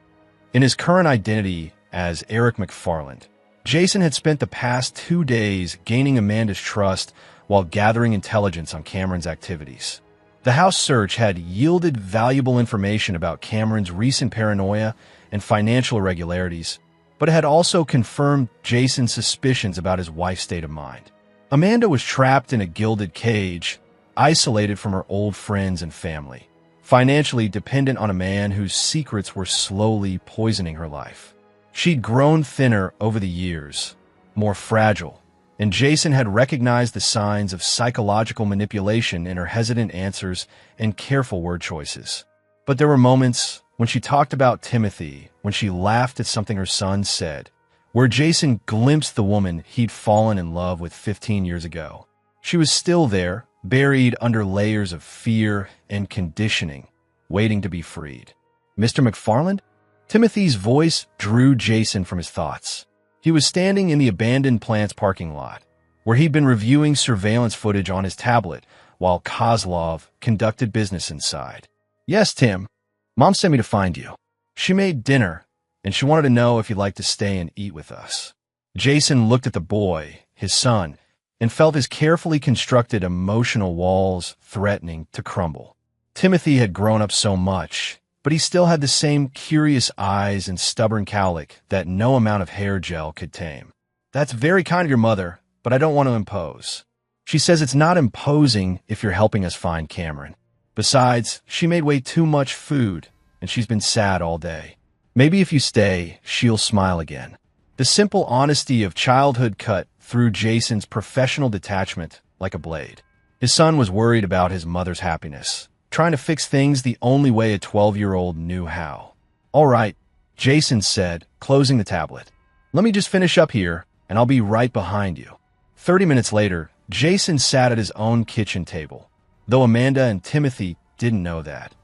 In his current identity as Eric McFarland, Jason had spent the past 2 days gaining Amanda's trust while gathering intelligence on Cameron's activities. The house search had yielded valuable information about Cameron's recent paranoia and financial irregularities, but it had also confirmed Jason's suspicions about his wife's state of mind. Amanda was trapped in a gilded cage, isolated from her old friends and family, financially dependent on a man whose secrets were slowly poisoning her life. She'd grown thinner over the years, more fragile, and Jason had recognized the signs of psychological manipulation in her hesitant answers and careful word choices. But there were moments when she talked about Timothy, when she laughed at something her son said, where Jason glimpsed the woman he'd fallen in love with 15 years ago. She was still there, buried under layers of fear and conditioning, waiting to be freed. Mr. McFarland? Timothy's voice drew Jason from his thoughts. He was standing in the abandoned plant's parking lot, where he'd been reviewing surveillance footage on his tablet while Kozlov conducted business inside. Yes, Tim. Mom sent me to find you. She made dinner, and she wanted to know if you'd like to stay and eat with us. Jason looked at the boy, his son, and felt his carefully constructed emotional walls threatening to crumble. Timothy had grown up so much, but he still had the same curious eyes and stubborn cowlick that no amount of hair gel could tame. That's very kind of your mother, but I don't want to impose. She says it's not imposing if you're helping us find Cameron. Besides, she made way too much food, and she's been sad all day. Maybe if you stay, she'll smile again. The simple honesty of childhood cut through Jason's professional detachment like a blade. His son was worried about his mother's happiness, trying to fix things the only way a 12-year-old knew how. All right, Jason said, closing the tablet. Let me just finish up here, and I'll be right behind you. 30 minutes later, Jason sat at his own kitchen table, though Amanda and Timothy didn't know that,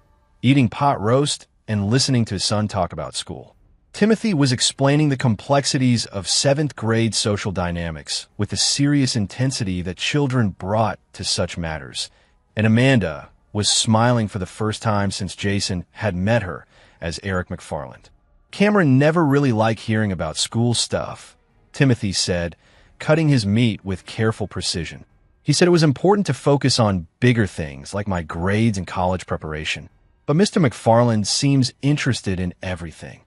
eating pot roast and listening to his son talk about school. Timothy was explaining the complexities of 7th grade social dynamics with the serious intensity that children brought to such matters, and Amanda was smiling for the first time since Jason had met her as Eric McFarland. Cameron never really liked hearing about school stuff, Timothy said, cutting his meat with careful precision. He said it was important to focus on bigger things like my grades and college preparation. But Mr. McFarland seems interested in everything.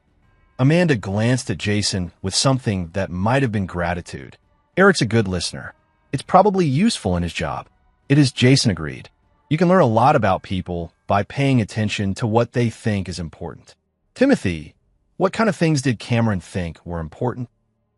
Amanda glanced at Jason with something that might have been gratitude. Eric's a good listener. It's probably useful in his job. It is, Jason agreed. You can learn a lot about people by paying attention to what they think is important. Timothy, what kind of things did Cameron think were important?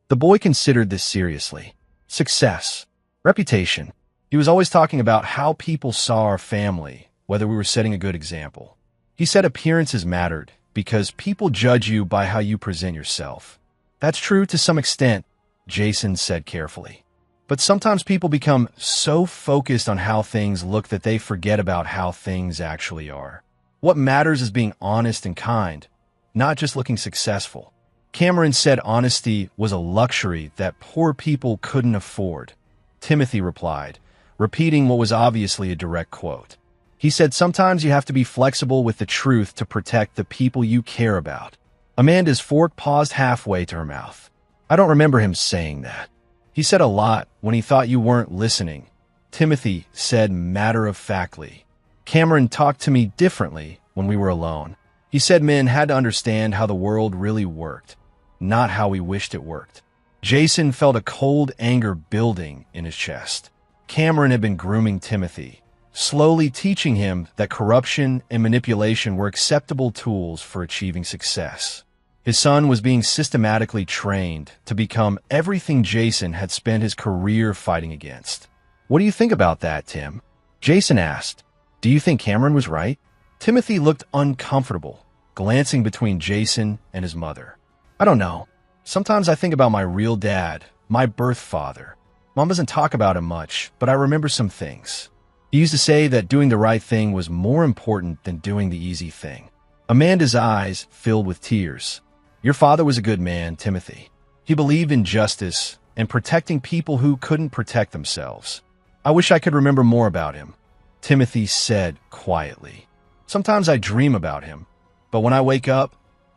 The boy considered this seriously. Success, reputation. He was always talking about how people saw our family, whether we were setting a good example. He said appearances mattered because people judge you by how you present yourself. That's true to some extent, Jason said carefully. But sometimes people become so focused on how things look that they forget about how things actually are. What matters is being honest and kind, not just looking successful. Cameron said honesty was a luxury that poor people couldn't afford. Timothy replied, repeating what was obviously a direct quote. He said sometimes you have to be flexible with the truth to protect the people you care about. Amanda's fork paused halfway to her mouth. I don't remember him saying that. He said a lot when he thought you weren't listening. Timothy said matter-of-factly. Cameron talked to me differently when we were alone. He said men had to understand how the world really worked, not how we wished it worked. Jason felt a cold anger building in his chest. Cameron had been grooming Timothy, slowly teaching him that corruption and manipulation were acceptable tools for achieving success. His son was being systematically trained to become everything Jason had spent his career fighting against. What do you think about that, Tim? Jason asked. Do you think Cameron was right? Timothy looked uncomfortable, glancing between Jason and his mother. I don't know. Sometimes I think about my real dad, my birth father. Mom doesn't talk about him much, but I remember some things. He used to say that doing the right thing was more important than doing the easy thing. Amanda's eyes filled with tears. Your father was a good man, Timothy. He believed in justice and protecting people who couldn't protect themselves. I wish I could remember more about him, Timothy said quietly. Sometimes I dream about him, but when I wake up,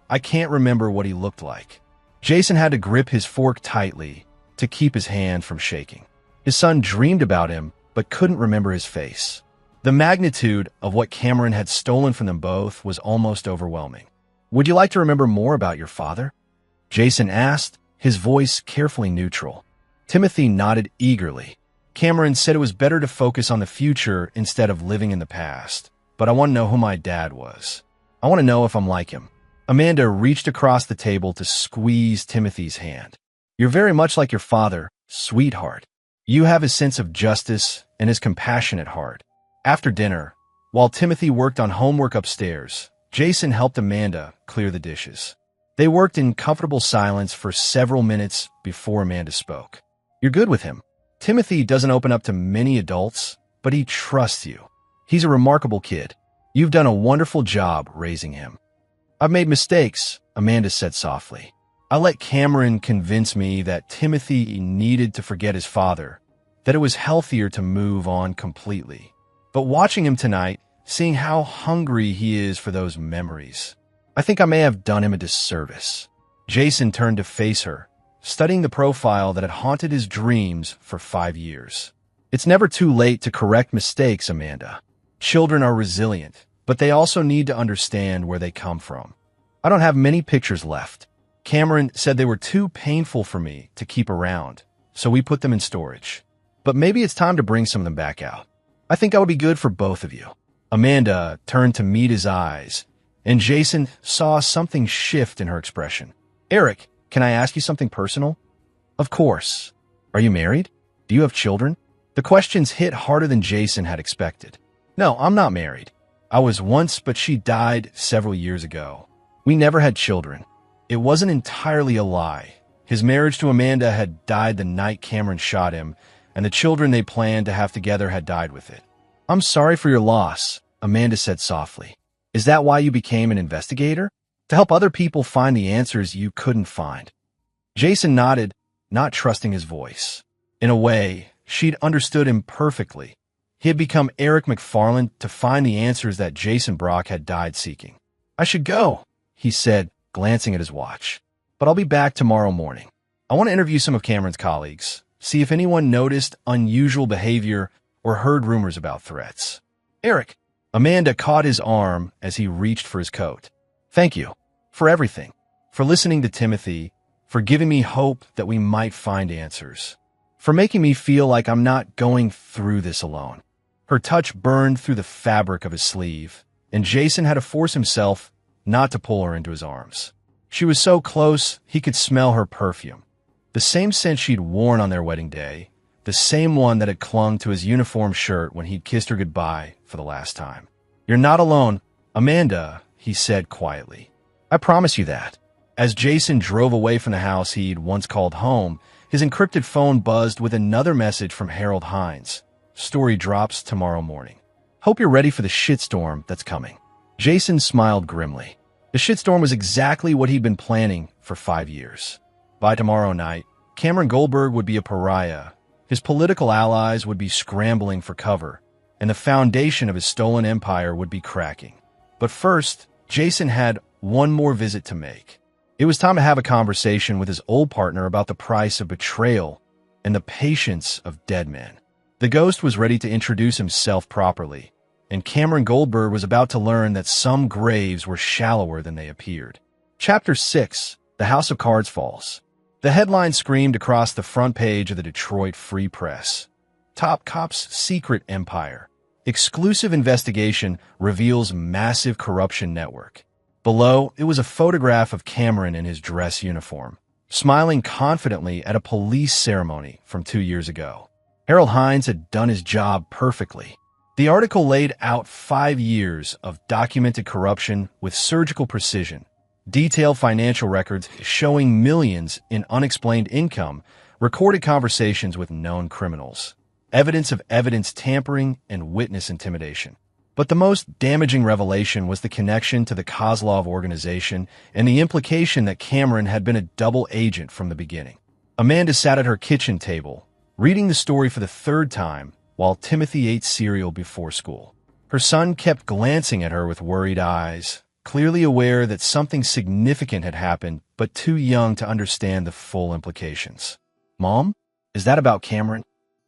I can't remember what he looked like. Jason had to grip his fork tightly to keep his hand from shaking. His son dreamed about him, but couldn't remember his face. The magnitude of what Cameron had stolen from them both was almost overwhelming. Would you like to remember more about your father? Jason asked, his voice carefully neutral. Timothy nodded eagerly. Cameron said it was better to focus on the future instead of living in the past, but I want to know who my dad was. I want to know if I'm like him. Amanda reached across the table to squeeze Timothy's hand. You're very much like your father, sweetheart. You have his sense of justice and his compassionate heart. After dinner, while Timothy worked on homework upstairs, Jason helped Amanda clear the dishes. They worked in comfortable silence for several minutes before Amanda spoke. You're good with him. Timothy doesn't open up to many adults, but he trusts you. He's a remarkable kid. You've done a wonderful job raising him. I've made mistakes, Amanda said softly. I let Cameron convince me that Timothy needed to forget his father, that it was healthier to move on completely. But watching him tonight, seeing how hungry he is for those memories, I think I may have done him a disservice. Jason turned to face her, studying the profile that had haunted his dreams for 5 years. It's never too late to correct mistakes, Amanda. Children are resilient, but they also need to understand where they come from. I don't have many pictures left. Cameron said they were too painful for me to keep around, so we put them in storage. But maybe it's time to bring some of them back out. I think that would be good for both of you. Amanda turned to meet his eyes, and Jason saw something shift in her expression. Eric, can I ask you something personal? Of course. Are you married? Do you have children? The questions hit harder than Jason had expected. No, I'm not married. I was once, but she died several years ago. We never had children. It wasn't entirely a lie. His marriage to Amanda had died the night Cameron shot him, and the children they planned to have together had died with it. I'm sorry for your loss, Amanda said softly. Is that why you became an investigator? To help other people find the answers you couldn't find? Jason nodded, not trusting his voice. In a way, she'd understood him perfectly. He had become Eric McFarland to find the answers that Jason Brock had died seeking. I should go, he said, glancing at his watch. But I'll be back tomorrow morning. I want to interview some of Cameron's colleagues, see if anyone noticed unusual behavior or heard rumors about threats. Eric, Amanda caught his arm as he reached for his coat. Thank you for everything, for listening to Timothy, for giving me hope that we might find answers, for making me feel like I'm not going through this alone. Her touch burned through the fabric of his sleeve, and Jason had to force himself not to pull her into his arms. She was so close, he could smell her perfume. The same scent she'd worn on their wedding day, the same one that had clung to his uniform shirt when he'd kissed her goodbye for the last time. You're not alone, Amanda, he said quietly. I promise you that. As Jason drove away from the house he'd once called home, his encrypted phone buzzed with another message from Harold Hines. Story drops tomorrow morning. Hope you're ready for the shitstorm that's coming. Jason smiled grimly. The shitstorm was exactly what he'd been planning for 5 years. By tomorrow night, Cameron Goldberg would be a pariah. His political allies would be scrambling for cover, and the foundation of his stolen empire would be cracking. But first, Jason had one more visit to make. It was time to have a conversation with his old partner about the price of betrayal and the patience of dead men. The ghost was ready to introduce himself properly, and Cameron Goldberg was about to learn that some graves were shallower than they appeared. Chapter 6, The House of Cards Falls. The headline screamed across the front page of the Detroit Free Press. Top Cop's Secret Empire. Exclusive investigation reveals massive corruption network. Below, it was a photograph of Cameron in his dress uniform, smiling confidently at a police ceremony from 2 years ago. Harold Hines had done his job perfectly. The article laid out 5 years of documented corruption with surgical precision, Detailed financial records showing millions in unexplained income, recorded conversations with known criminals, evidence of evidence tampering and witness intimidation. But the most damaging revelation was the connection to the Kozlov organization and the implication that Cameron had been a double agent from the beginning. Amanda sat at her kitchen table, reading the story for the third time, while Timothy ate cereal before school. Her son kept glancing at her with worried eyes, clearly aware that something significant had happened, but too young to understand the full implications. "Mom, is that about Cameron?"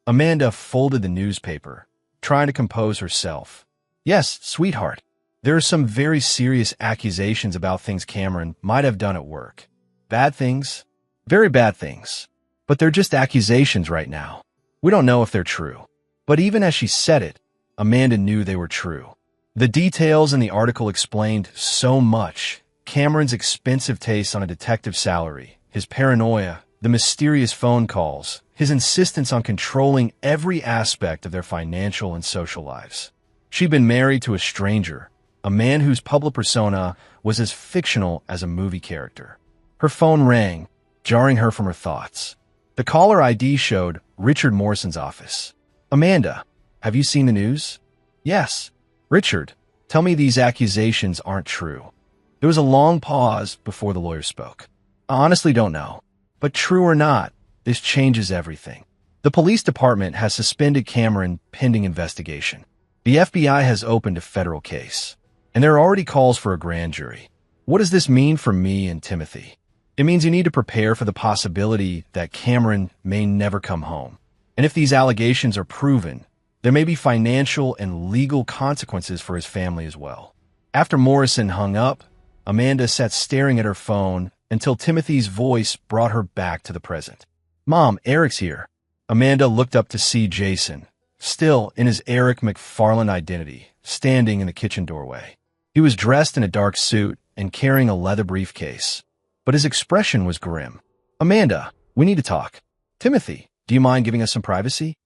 Amanda folded the newspaper, trying to compose herself. "Yes, sweetheart. There are some very serious accusations about things Cameron might have done at work. Bad things, very bad things. But they're just accusations right now. We don't know if they're true." But even as she said it, Amanda knew they were true. The details in the article explained so much: Cameron's expensive taste on a detective salary, his paranoia, the mysterious phone calls, his insistence on controlling every aspect of their financial and social lives. She'd been married to a stranger, a man whose public persona was as fictional as a movie character. Her phone rang, jarring her from her thoughts. The caller ID showed Richard Morrison's office. "Amanda, have you seen the news?" "Yes." "Richard, tell me these accusations aren't true." There was a long pause before the lawyer spoke. "I honestly don't know. But true or not, this changes everything. The police department has suspended Cameron pending investigation. The FBI has opened a federal case, and there are already calls for a grand jury. What does this mean for me and Timothy? It means you need to prepare for the possibility that Cameron may never come home. And if these allegations are proven, there may be financial and legal consequences for his family as well." After Morrison hung up, Amanda sat staring at her phone until Timothy's voice brought her back to the present. "Mom, Eric's here." Amanda looked up to see Jason, still in his Eric McFarland identity, standing in the kitchen doorway. He was dressed in a dark suit and carrying a leather briefcase, but his expression was grim. "Amanda, we need to talk. Timothy, do you mind giving us some privacy?"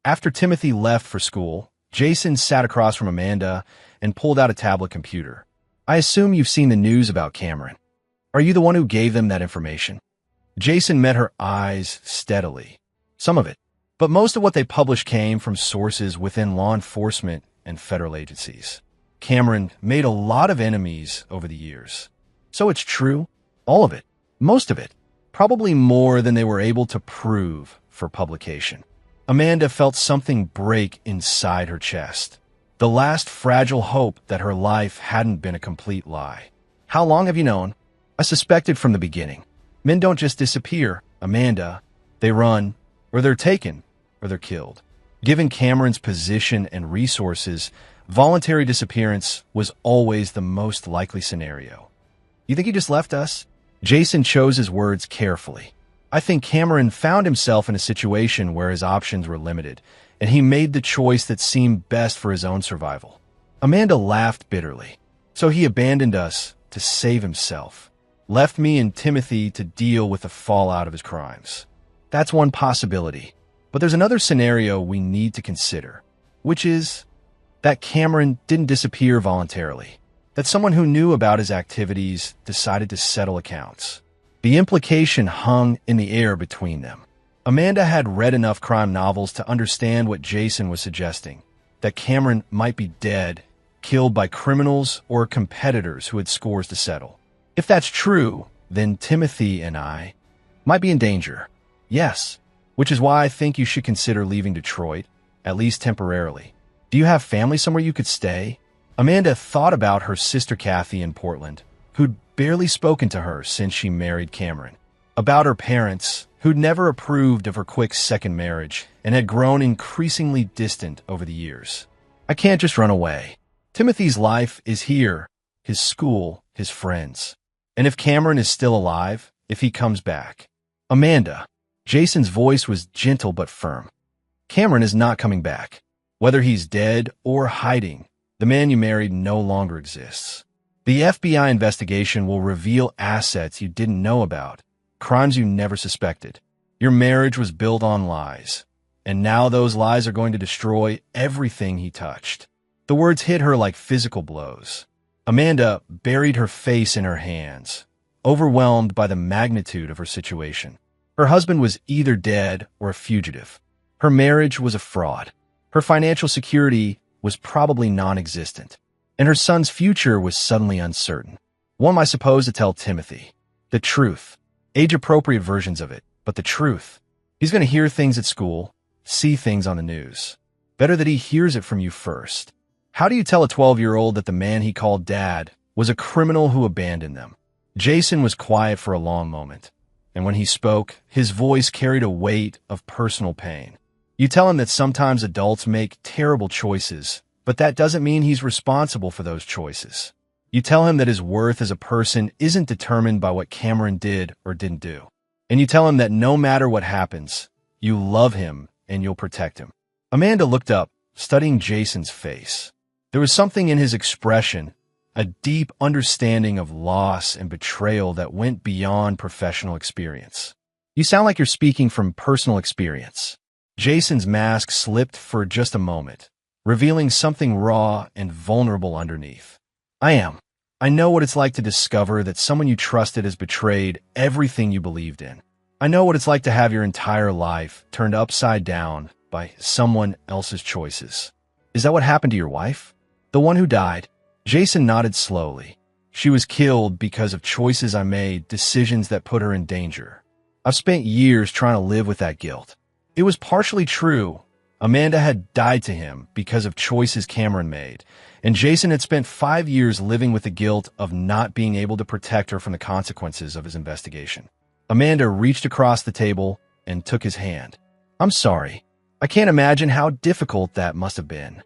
After Timothy left for school, Jason sat across from Amanda and pulled out a tablet computer. "I assume you've seen the news about Cameron. Are you the one who gave them that information?" Jason met her eyes steadily. "Some of it. But most of what they published came from sources within law enforcement and federal agencies. Cameron made a lot of enemies over the years. So it's true. All of it. Most of it. Probably more than they were able to prove for publication." Amanda felt something break inside her chest. The last fragile hope that her life hadn't been a complete lie. "How long have you known?" "I suspected from the beginning. Men don't just disappear, Amanda. They run, or they're taken, or they're killed. Given Cameron's position and resources, voluntary disappearance was always the most likely scenario." "You think he just left us?" Jason chose his words carefully. "I think Cameron found himself in a situation where his options were limited, and he made the choice that seemed best for his own survival." Amanda laughed bitterly. "So he abandoned us to save himself. Left me and Timothy to deal with the fallout of his crimes." "That's one possibility. But there's another scenario we need to consider, which is that Cameron didn't disappear voluntarily, that someone who knew about his activities decided to settle accounts." The implication hung in the air between them. Amanda had read enough crime novels to understand what Jason was suggesting, that Cameron might be dead, killed by criminals or competitors who had scores to settle. If that's true, then Timothy and I might be in danger. Yes, which is why I think you should consider leaving Detroit, at least temporarily. Do you have family somewhere you could stay? Amanda thought about her sister Kathy in Portland, who'd barely spoken to her since she married Cameron. About her parents, who'd never approved of her quick second marriage and had grown increasingly distant over the years. "I can't just run away. Timothy's life is here, his school, his friends. And if Cameron is still alive, if he comes back." "Amanda." Jason's voice was gentle but firm. "Cameron is not coming back. Whether he's dead or hiding, the man you married no longer exists. The FBI investigation will reveal assets you didn't know about, crimes you never suspected. Your marriage was built on lies, and now those lies are going to destroy everything he touched." The words hit her like physical blows. Amanda buried her face in her hands, overwhelmed by the magnitude of her situation. Her husband was either dead or a fugitive. Her marriage was a fraud. Her financial security was probably non-existent. And her son's future was suddenly uncertain. What am I supposed to tell Timothy? The truth. Age-appropriate versions of it, but the truth. He's going to hear things at school, see things on the news. Better that he hears it from you first. How do you tell a 12-year-old that the man he called dad was a criminal who abandoned them? Jason was quiet for a long moment, and when he spoke, his voice carried a weight of personal pain. You tell him that sometimes adults make terrible choices, but that doesn't mean he's responsible for those choices. You tell him that his worth as a person isn't determined by what Cameron did or didn't do. And you tell him that no matter what happens, you love him and you'll protect him. Amanda looked up, studying Jason's face. There was something in his expression, a deep understanding of loss and betrayal that went beyond professional experience. You sound like you're speaking from personal experience. Jason's mask slipped for just a moment, revealing something raw and vulnerable underneath. I am. I know what it's like to discover that someone you trusted has betrayed everything you believed in. I know what it's like to have your entire life turned upside down by someone else's choices. Is that what happened to your wife? The one who died? Jason nodded slowly. She was killed because of choices I made, decisions that put her in danger. I've spent years trying to live with that guilt. It was partially true. Amanda had died to him because of choices Cameron made, and Jason had spent 5 years living with the guilt of not being able to protect her from the consequences of his investigation. Amanda reached across the table and took his hand. I'm sorry. I can't imagine how difficult that must have been.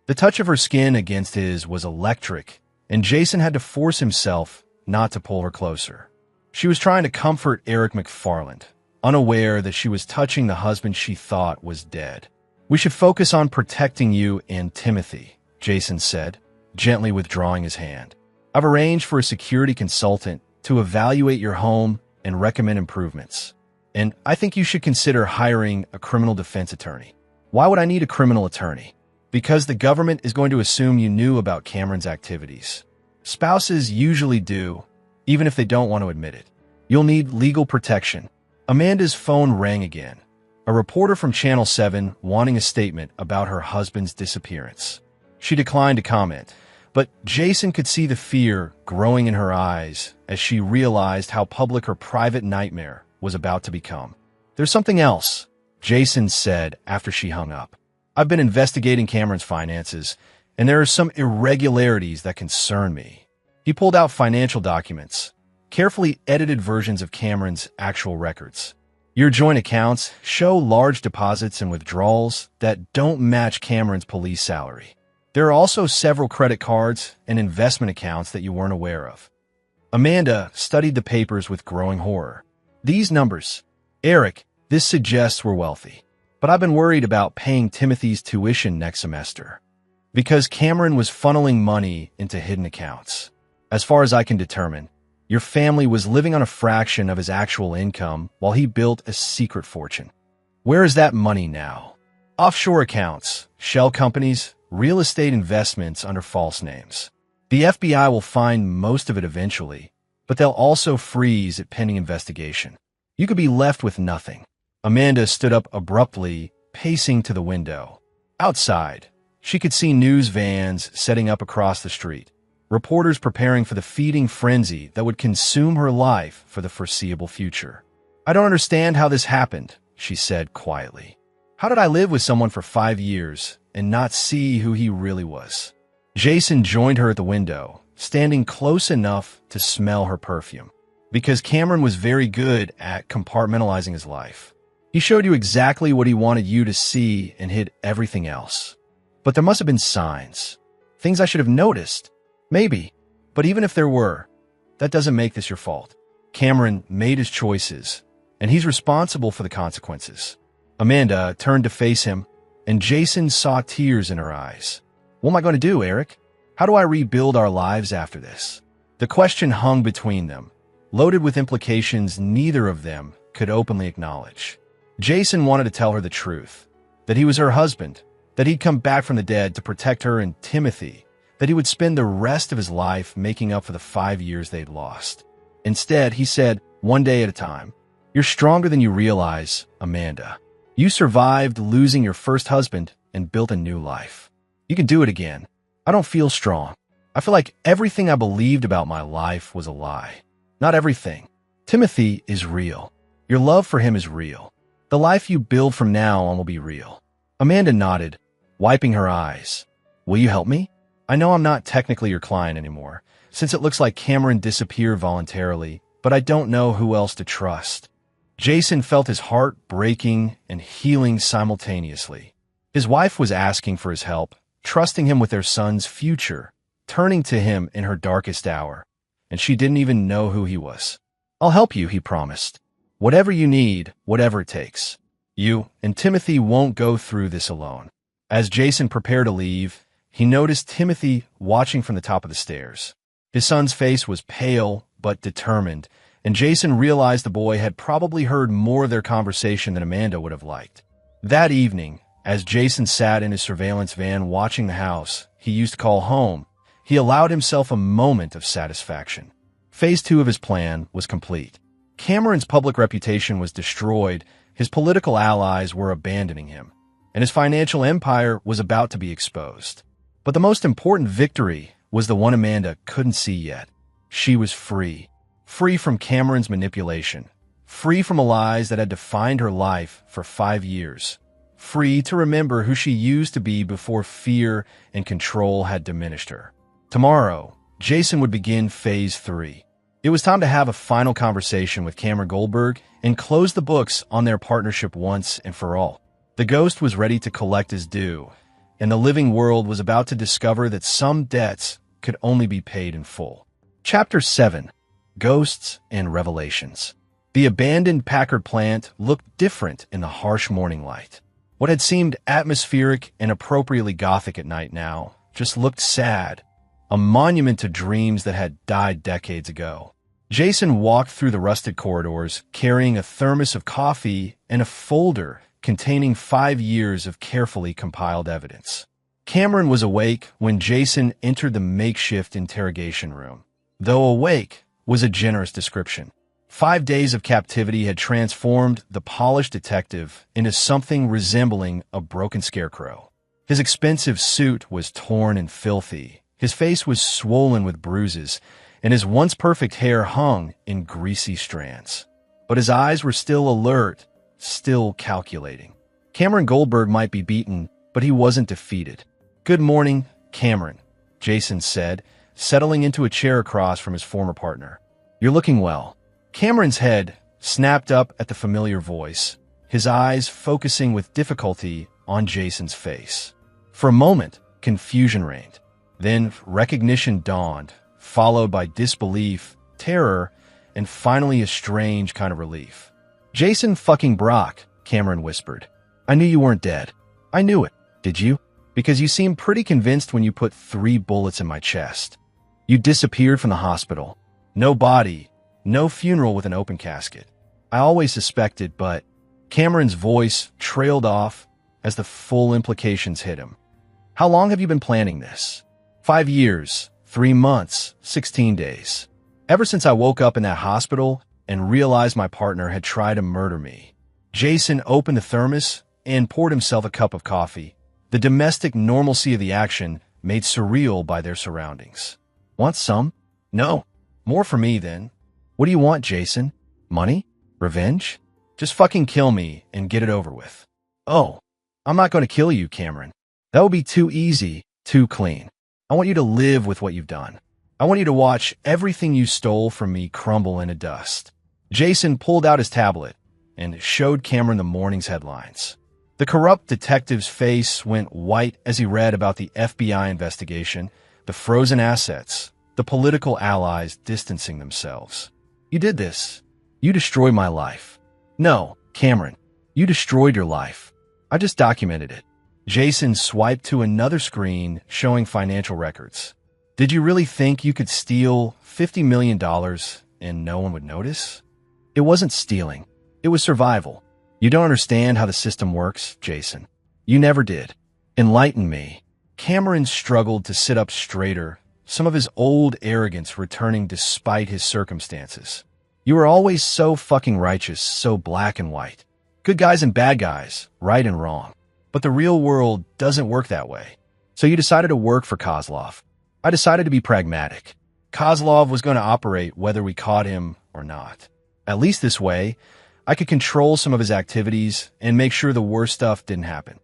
The touch of her skin against his was electric, and Jason had to force himself not to pull her closer. She was trying to comfort Eric McFarland, unaware that she was touching the husband she thought was dead. We should focus on protecting you and Timothy, Jason said, gently withdrawing his hand. I've arranged for a security consultant to evaluate your home and recommend improvements. And I think you should consider hiring a criminal defense attorney. Why would I need a criminal attorney? Because the government is going to assume you knew about Cameron's activities. Spouses usually do, even if they don't want to admit it. You'll need legal protection. Amanda's phone rang again. A reporter from Channel 7 wanting a statement about her husband's disappearance. She declined to comment, but Jason could see the fear growing in her eyes as she realized how public her private nightmare was about to become. There's something else, Jason said after she hung up. I've been investigating Cameron's finances, and there are some irregularities that concern me. He pulled out financial documents, carefully edited versions of Cameron's actual records. Your joint accounts show large deposits and withdrawals that don't match Cameron's police salary. There are also several credit cards and investment accounts that you weren't aware of. Amanda studied the papers with growing horror. These numbers, Eric, this suggests we're wealthy. But I've been worried about paying Timothy's tuition next semester, because Cameron was funneling money into hidden accounts. As far as I can determine, your family was living on a fraction of his actual income while he built a secret fortune. Where is that money now? Offshore accounts, shell companies, real estate investments under false names. The FBI will find most of it eventually, but they'll also freeze it pending investigation. You could be left with nothing. Amanda stood up abruptly, pacing to the window. Outside, she could see news vans setting up across the street, reporters preparing for the feeding frenzy that would consume her life for the foreseeable future. I don't understand how this happened, she said quietly. How did I live with someone for 5 years and not see who he really was? Jason joined her at the window, standing close enough to smell her perfume. Because Cameron was very good at compartmentalizing his life. He showed you exactly what he wanted you to see and hid everything else. But there must have been signs. Things I should have noticed. Maybe. But even if there were, that doesn't make this your fault. Cameron made his choices, and he's responsible for the consequences. Amanda turned to face him, and Jason saw tears in her eyes. What am I going to do, Eric? How do I rebuild our lives after this? The question hung between them, loaded with implications neither of them could openly acknowledge. Jason wanted to tell her the truth, that he was her husband, that he'd come back from the dead to protect her and Timothy, that he would spend the rest of his life making up for the 5 years they'd lost. Instead, he said, one day at a time, "You're stronger than you realize, Amanda. You survived losing your first husband and built a new life. You can do it again. I don't feel strong. I feel like everything I believed about my life was a lie. Not everything. Timothy is real. Your love for him is real. The life you build from now on will be real." Amanda nodded, wiping her eyes. "Will you help me? I know I'm not technically your client anymore, since it looks like Cameron disappeared voluntarily, but I don't know who else to trust." Jason felt his heart breaking and healing simultaneously. His wife was asking for his help, trusting him with their son's future, turning to him in her darkest hour, and she didn't even know who he was. "I'll help you," he promised. "Whatever you need, whatever it takes. You and Timothy won't go through this alone." As Jason prepared to leave, he noticed Timothy watching from the top of the stairs. His son's face was pale but determined, and Jason realized the boy had probably heard more of their conversation than Amanda would have liked. That evening, as Jason sat in his surveillance van watching the house he used to call home, he allowed himself a moment of satisfaction. Phase 2 of his plan was complete. Cameron's public reputation was destroyed, his political allies were abandoning him, and his financial empire was about to be exposed. But the most important victory was the one Amanda couldn't see yet. She was free. Free from Cameron's manipulation. Free from the lies that had defined her life for 5 years. Free to remember who she used to be before fear and control had diminished her. Tomorrow, Jason would begin Phase 3. It was time to have a final conversation with Cameron Goldberg and close the books on their partnership once and for all. The ghost was ready to collect his due, and the living world was about to discover that some debts could only be paid in full. Chapter 7. Ghosts and Revelations. The abandoned Packard plant looked different in the harsh morning light. What had seemed atmospheric and appropriately gothic at night now just looked sad, a monument to dreams that had died decades ago. Jason walked through the rusted corridors, carrying a thermos of coffee and a folder containing 5 years of carefully compiled evidence. Cameron was awake when Jason entered the makeshift interrogation room. Though awake was a generous description. 5 days of captivity had transformed the polished detective into something resembling a broken scarecrow. His expensive suit was torn and filthy. His face was swollen with bruises, and his once perfect hair hung in greasy strands. But his eyes were still alert, still calculating. Cameron Goldberg might be beaten, but he wasn't defeated. "Good morning, Cameron," Jason said, settling into a chair across from his former partner. "You're looking well." Cameron's head snapped up at the familiar voice, his eyes focusing with difficulty on Jason's face. For a moment, confusion reigned. Then recognition dawned, followed by disbelief, terror, and finally a strange kind of relief. "Jason fucking Brock," Cameron whispered. "I knew you weren't dead. I knew it. Did you? Because you seemed pretty convinced when you put 3 bullets in my chest. You disappeared from the hospital. No body, no funeral with an open casket. I always suspected, but..." Cameron's voice trailed off as the full implications hit him. "How long have you been planning this?" 5 years, 3 months, 16 days. Ever since I woke up in that hospital and realized my partner had tried to murder me." Jason opened the thermos and poured himself a cup of coffee, the domestic normalcy of the action made surreal by their surroundings. "Want some?" "No. More for me, then." "What do you want, Jason? Money? Revenge? Just fucking kill me and get it over with." "Oh, I'm not going to kill you, Cameron. That would be too easy, too clean. I want you to live with what you've done. I want you to watch everything you stole from me crumble into dust." Jason pulled out his tablet and showed Cameron the morning's headlines. The corrupt detective's face went white as he read about the FBI investigation, the frozen assets, the political allies distancing themselves. "You did this. You destroyed my life." "No, Cameron, you destroyed your life. I just documented it." Jason swiped to another screen showing financial records. "Did you really think you could steal $50 million and no one would notice?" "It wasn't stealing. It was survival. You don't understand how the system works, Jason. You never did. Enlighten me." Cameron struggled to sit up straighter, some of his old arrogance returning despite his circumstances. You were always so fucking righteous, so black and white. Good guys and bad guys, right and wrong. But the real world doesn't work that way. So you decided to work for Kozlov. I decided to be pragmatic. Kozlov was going to operate whether we caught him or not. At least this way, I could control some of his activities and make sure the worst stuff didn't happen.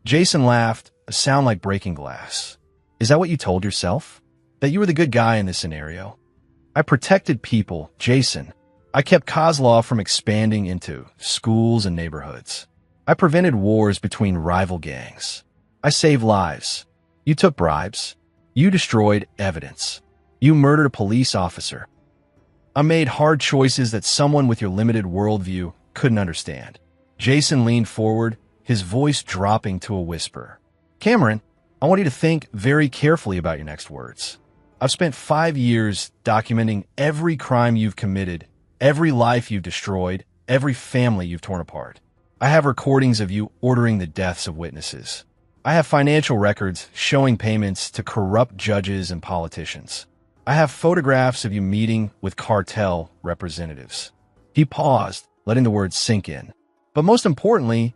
Jason laughed, a sound like breaking glass. Is that what you told yourself? That you were the good guy in this scenario? I protected people, Jason. I kept Kozlov from expanding into schools and neighborhoods. I prevented wars between rival gangs. I saved lives. You took bribes. You destroyed evidence. You murdered a police officer. I made hard choices that someone with your limited worldview couldn't understand. Jason leaned forward, his voice dropping to a whisper. Cameron, I want you to think very carefully about your next words. I've spent 5 years documenting every crime you've committed, every life you've destroyed, every family you've torn apart. I have recordings of you ordering the deaths of witnesses. I have financial records showing payments to corrupt judges and politicians. I have photographs of you meeting with cartel representatives. He paused, letting the words sink in. But most importantly,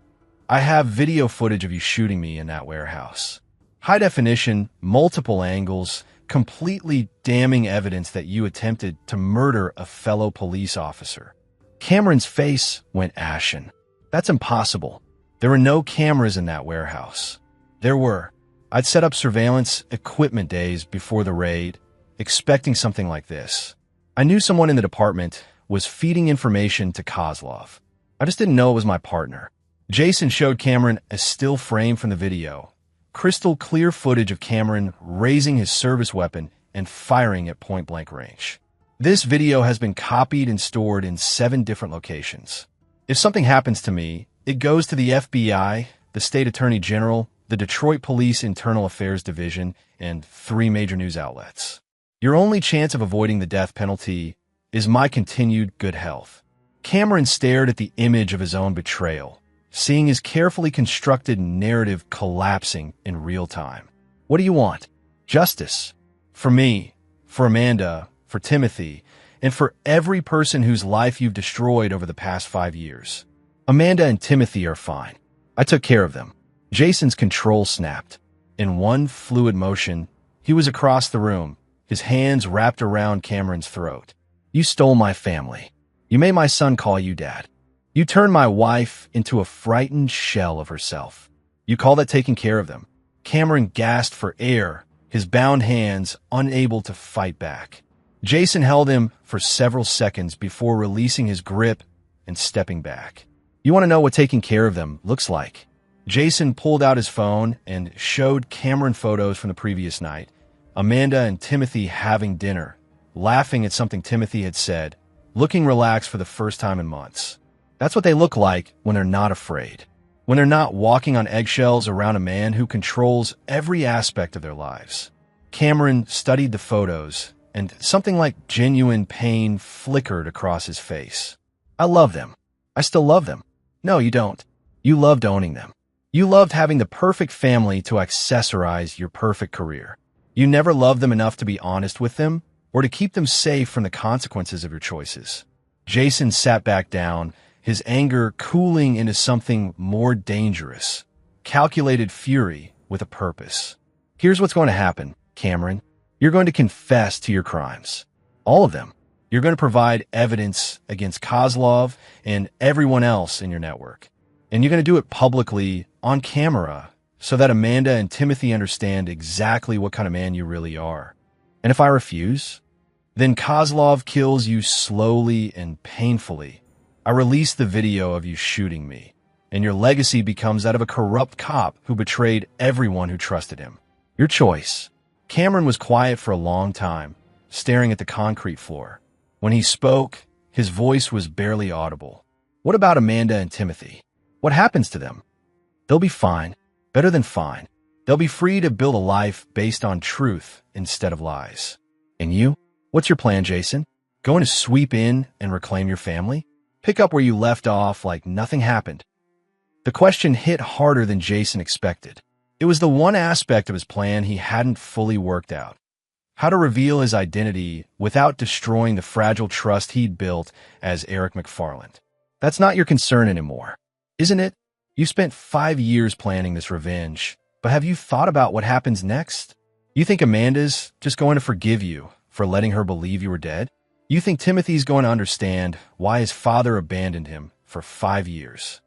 I have video footage of you shooting me in that warehouse. High definition, multiple angles, completely damning evidence that you attempted to murder a fellow police officer. Cameron's face went ashen. That's impossible. There were no cameras in that warehouse. There were. I'd set up surveillance equipment days before the raid, expecting something like this. I knew someone in the department was feeding information to Kozlov. I just didn't know it was my partner. Jason showed Cameron a still frame from the video. Crystal clear footage of Cameron raising his service weapon and firing at point-blank range. This video has been copied and stored in 7 different locations. If something happens to me, it goes to the FBI, the State Attorney General, the Detroit Police Internal Affairs Division, and 3 major news outlets. Your only chance of avoiding the death penalty is my continued good health. Cameron stared at the image of his own betrayal, seeing his carefully constructed narrative collapsing in real time. What do you want? Justice. For me, for Amanda, for Timothy, and for every person whose life you've destroyed over the past 5 years. Amanda and Timothy are fine. I took care of them. Jason's control snapped. In one fluid motion, he was across the room, his hands wrapped around Cameron's throat. You stole my family. You made my son call you dad. You turned my wife into a frightened shell of herself. You call that taking care of them? Cameron gasped for air, his bound hands unable to fight back. Jason held him for several seconds before releasing his grip and stepping back. You want to know what taking care of them looks like? Jason pulled out his phone and showed Cameron photos from the previous night. Amanda and Timothy having dinner, laughing at something Timothy had said, looking relaxed for the first time in months. That's what they look like when they're not afraid, when they're not walking on eggshells around a man who controls every aspect of their lives. Cameron studied the photos, and something like genuine pain flickered across his face. I love them. I still love them. No, you don't. You loved owning them. You loved having the perfect family to accessorize your perfect career. You never loved them enough to be honest with them or to keep them safe from the consequences of your choices. Jason sat back down, his anger cooling into something more dangerous, calculated fury with a purpose. Here's what's going to happen, Cameron. You're going to confess to your crimes. All of them. You're going to provide evidence against Kozlov and everyone else in your network. And you're going to do it publicly on camera so that Amanda and Timothy understand exactly what kind of man you really are. And if I refuse, then Kozlov kills you slowly and painfully. I release the video of you shooting me, and your legacy becomes that of a corrupt cop who betrayed everyone who trusted him. Your choice. Cameron was quiet for a long time, staring at the concrete floor. When he spoke, his voice was barely audible. What about Amanda and Timothy? What happens to them? They'll be fine, better than fine. They'll be free to build a life based on truth instead of lies. And you? What's your plan, Jason? Going to sweep in and reclaim your family? Pick up where you left off like nothing happened? The question hit harder than Jason expected. It was the one aspect of his plan he hadn't fully worked out. How to reveal his identity without destroying the fragile trust he'd built as Eric McFarland. That's not your concern anymore, isn't it? You've spent 5 years planning this revenge, but have you thought about what happens next? You think Amanda's just going to forgive you for letting her believe you were dead? You think Timothy's going to understand why his father abandoned him for 5 years?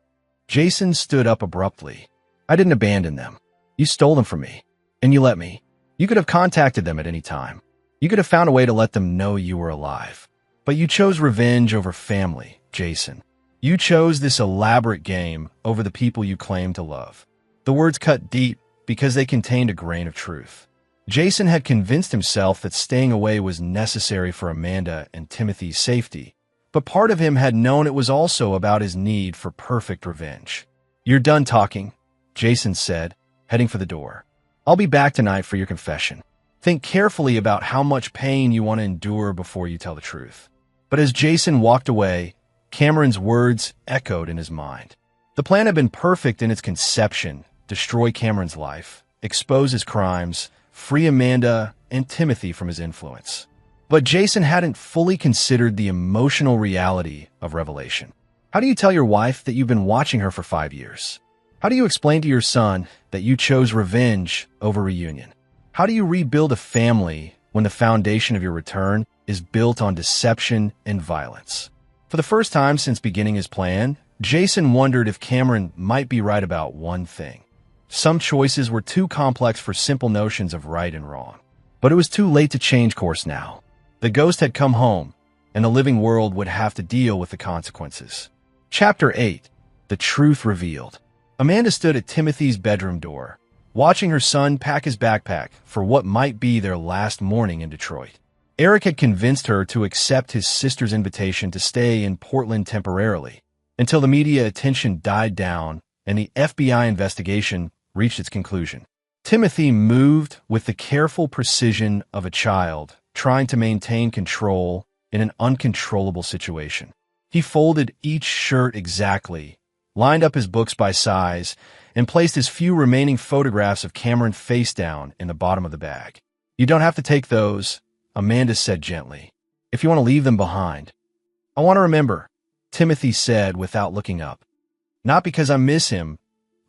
Jason stood up abruptly. I didn't abandon them. You stole them from me, and you let me. You could have contacted them at any time. You could have found a way to let them know you were alive. But you chose revenge over family, Jason. You chose this elaborate game over the people you claimed to love. The words cut deep because they contained a grain of truth. Jason had convinced himself that staying away was necessary for Amanda and Timothy's safety, but part of him had known it was also about his need for perfect revenge. You're done talking, Jason said, heading for the door. I'll be back tonight for your confession. Think carefully about how much pain you want to endure before you tell the truth. But as Jason walked away, Cameron's words echoed in his mind. The plan had been perfect in its conception: destroy Cameron's life, expose his crimes, free Amanda and Timothy from his influence. But Jason hadn't fully considered the emotional reality of revelation. How do you tell your wife that you've been watching her for 5 years? How do you explain to your son that you chose revenge over reunion? How do you rebuild a family when the foundation of your return is built on deception and violence? For the first time since beginning his plan, Jason wondered if Cameron might be right about one thing. Some choices were too complex for simple notions of right and wrong. But it was too late to change course now. The ghost had come home, and the living world would have to deal with the consequences. Chapter 8. The Truth Revealed. Amanda stood at Timothy's bedroom door, watching her son pack his backpack for what might be their last morning in Detroit. Eric had convinced her to accept his sister's invitation to stay in Portland temporarily, until the media attention died down and the FBI investigation reached its conclusion. Timothy moved with the careful precision of a child trying to maintain control in an uncontrollable situation. He folded each shirt exactly, lined up his books by size, and placed his few remaining photographs of Cameron face down in the bottom of the bag. You don't have to take those, Amanda said gently, if you want to leave them behind. I want to remember, Timothy said without looking up. Not because I miss him,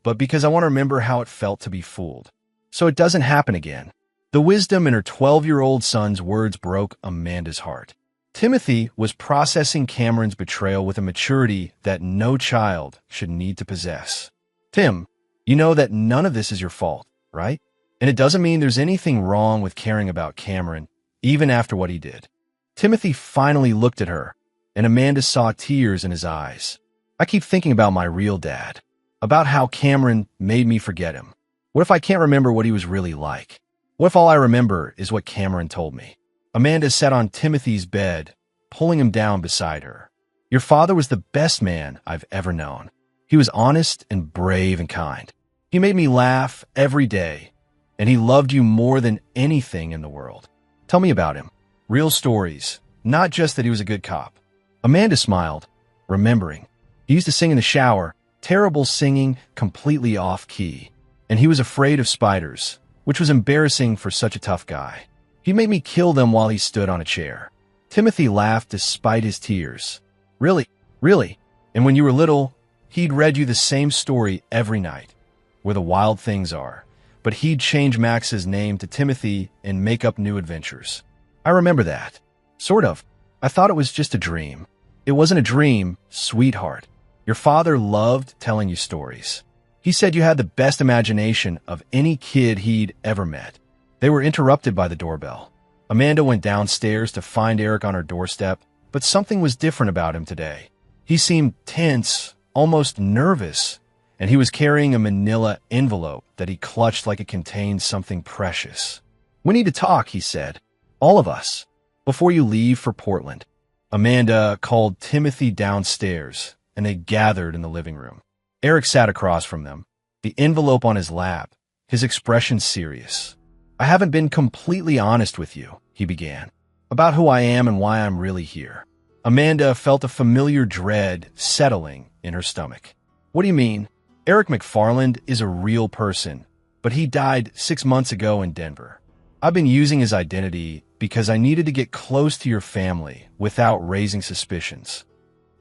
but because I want to remember how it felt to be fooled, so it doesn't happen again. The wisdom in her 12-year-old son's words broke Amanda's heart. Timothy was processing Cameron's betrayal with a maturity that no child should need to possess. Tim, you know that none of this is your fault, right? And it doesn't mean there's anything wrong with caring about Cameron, even after what he did. Timothy finally looked at her, and Amanda saw tears in his eyes. I keep thinking about my real dad, about how Cameron made me forget him. What if I can't remember what he was really like? What if all I remember is what Cameron told me? Amanda sat on Timothy's bed, pulling him down beside her. Your father was the best man I've ever known. He was honest and brave and kind. He made me laugh every day, and he loved you more than anything in the world. Tell me about him. Real stories, not just that he was a good cop. Amanda smiled, remembering. He used to sing in the shower, terrible singing, completely off-key. And he was afraid of spiders, which was embarrassing for such a tough guy. He made me kill them while he stood on a chair. Timothy laughed despite his tears. Really? Really? And when you were little, he'd read you the same story every night, where the wild things are. But he'd change Max's name to Timothy and make up new adventures. I remember that. Sort of. I thought it was just a dream. It wasn't a dream, sweetheart. Your father loved telling you stories. He said you had the best imagination of any kid he'd ever met. They were interrupted by the doorbell. Amanda went downstairs to find Eric on her doorstep, but something was different about him today. He seemed tense, almost nervous, and he was carrying a manila envelope that he clutched like it contained something precious. We need to talk, he said. All of us. Before you leave for Portland. Amanda called Timothy downstairs, and they gathered in the living room. Eric sat across from them, the envelope on his lap, his expression serious. I haven't been completely honest with you, he began, about who I am and why I'm really here. Amanda felt a familiar dread settling in her stomach. What do you mean? Eric McFarland is a real person, but he died 6 months ago in Denver. I've been using his identity because I needed to get close to your family without raising suspicions."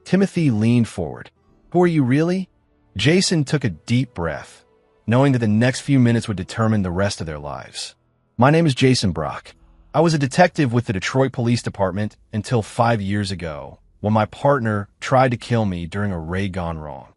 Timothy leaned forward. "Who are you really?" Jason took a deep breath, knowing that the next few minutes would determine the rest of their lives. "My name is Jason Brock. I was a detective with the Detroit Police Department until 5 years ago, when my partner tried to kill me during a raid gone wrong."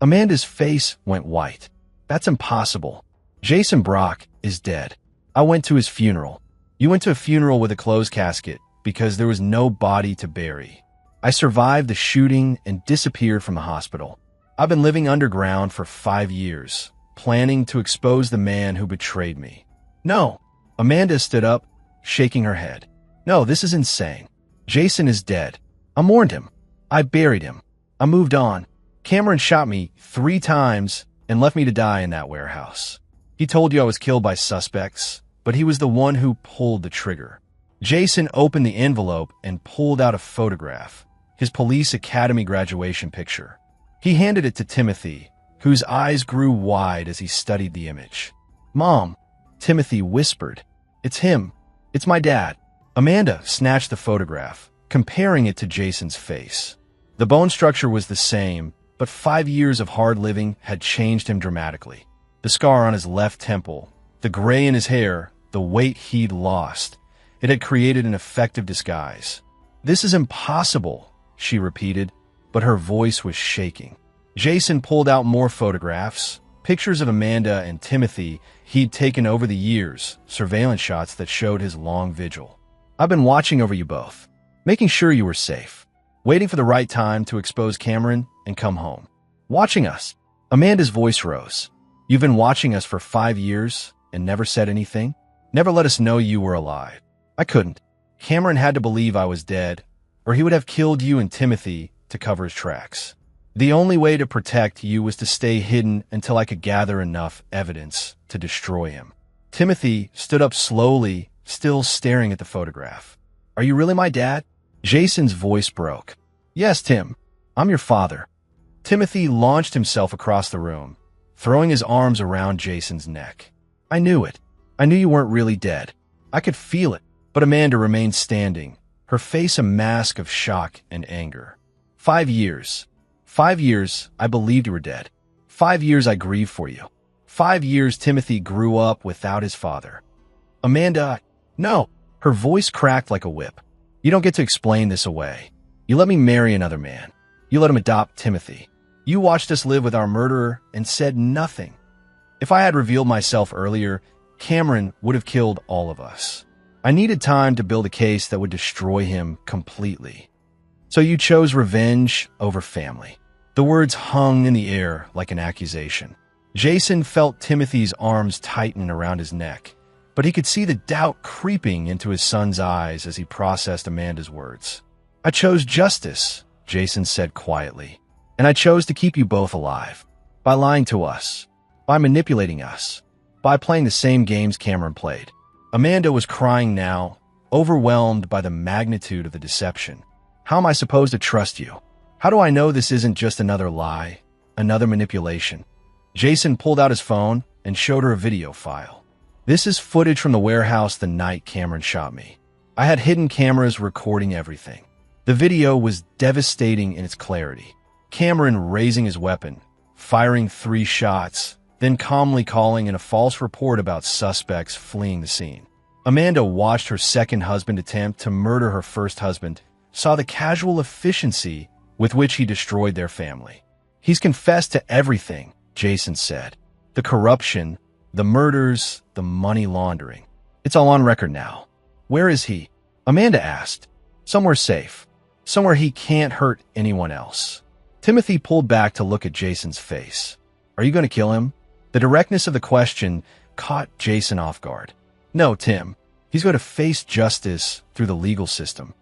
Amanda's face went white. "That's impossible. Jason Brock is dead. I went to his funeral." "You went to a funeral with a closed casket because there was no body to bury. I survived the shooting and disappeared from the hospital. I've been living underground for 5 years, planning to expose the man who betrayed me." "No." Amanda stood up, shaking her head. "No, this is insane. Jason is dead. I mourned him. I buried him. I moved on. Cameron shot me 3 times and left me to die in that warehouse. He told you I was killed by suspects, but he was the one who pulled the trigger." Jason opened the envelope and pulled out a photograph, his police academy graduation picture. He handed it to Timothy, whose eyes grew wide as he studied the image. "Mom," Timothy whispered. "It's him. It's my dad." Amanda snatched the photograph, comparing it to Jason's face. The bone structure was the same, but 5 years of hard living had changed him dramatically. The scar on his left temple, the gray in his hair, the weight he'd lost. It had created an effective disguise. "This is impossible," she repeated, but her voice was shaking. Jason pulled out more photographs, pictures of Amanda and Timothy he'd taken over the years, surveillance shots that showed his long vigil. "I've been watching over you both, making sure you were safe, waiting for the right time to expose Cameron and come home. Watching us." Amanda's voice rose. "You've been watching us for 5 years and never said anything? Never let us know you were alive?" "I couldn't. Cameron had to believe I was dead, or he would have killed you and Timothy to cover his tracks. The only way to protect you was to stay hidden until I could gather enough evidence to destroy him." Timothy stood up slowly, still staring at the photograph. "Are you really my dad?" Jason's voice broke. "Yes, Tim. I'm your father." Timothy launched himself across the room, throwing his arms around Jason's neck. "I knew it. I knew you weren't really dead. I could feel it." But Amanda remained standing, her face a mask of shock and anger. 5 years. 5 years I believed you were dead. 5 years I grieved for you. 5 years Timothy grew up without his father." "Amanda, no." Her voice cracked like a whip. "You don't get to explain this away. You let me marry another man. You let him adopt Timothy. You watched us live with our murderer and said nothing. If I had revealed myself earlier, Cameron would have killed all of us. I needed time to build a case that would destroy him completely. So you chose revenge over family." The words hung in the air like an accusation. Jason felt Timothy's arms tighten around his neck, but he could see the doubt creeping into his son's eyes as he processed Amanda's words. "I chose justice," Jason said quietly, "and I chose to keep you both alive. By lying to us, by manipulating us, by playing the same games Cameron played." Amanda was crying now, overwhelmed by the magnitude of the deception. "How am I supposed to trust you? How do I know this isn't just another lie, another manipulation?" Jason pulled out his phone and showed her a video file. "This is footage from the warehouse the night Cameron shot me. I had hidden cameras recording everything." The video was devastating in its clarity. Cameron raising his weapon, firing 3 shots, then calmly calling in a false report about suspects fleeing the scene. Amanda watched her second husband attempt to murder her first husband, saw the casual efficiency with which he destroyed their family. "He's confessed to everything," Jason said. "The corruption, the murders, the money laundering. It's all on record now." "Where is he?" Amanda asked. "Somewhere safe. Somewhere he can't hurt anyone else." Timothy pulled back to look at Jason's face. "Are you going to kill him?" The directness of the question caught Jason off guard. "No, Tim. He's going to face justice through the legal system.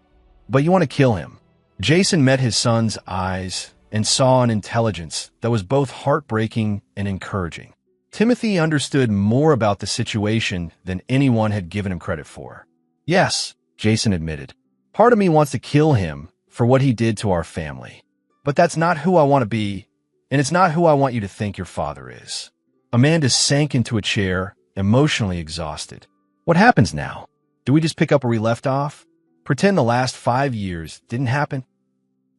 But you want to kill him." Jason met his son's eyes and saw an intelligence that was both heartbreaking and encouraging. Timothy understood more about the situation than anyone had given him credit for. "Yes," Jason admitted. "Part of me wants to kill him for what he did to our family. But that's not who I want to be, and it's not who I want you to think your father is." Amanda sank into a chair, emotionally exhausted. What happens now? Do we just pick up where we left off? Pretend the last 5 years didn't happen?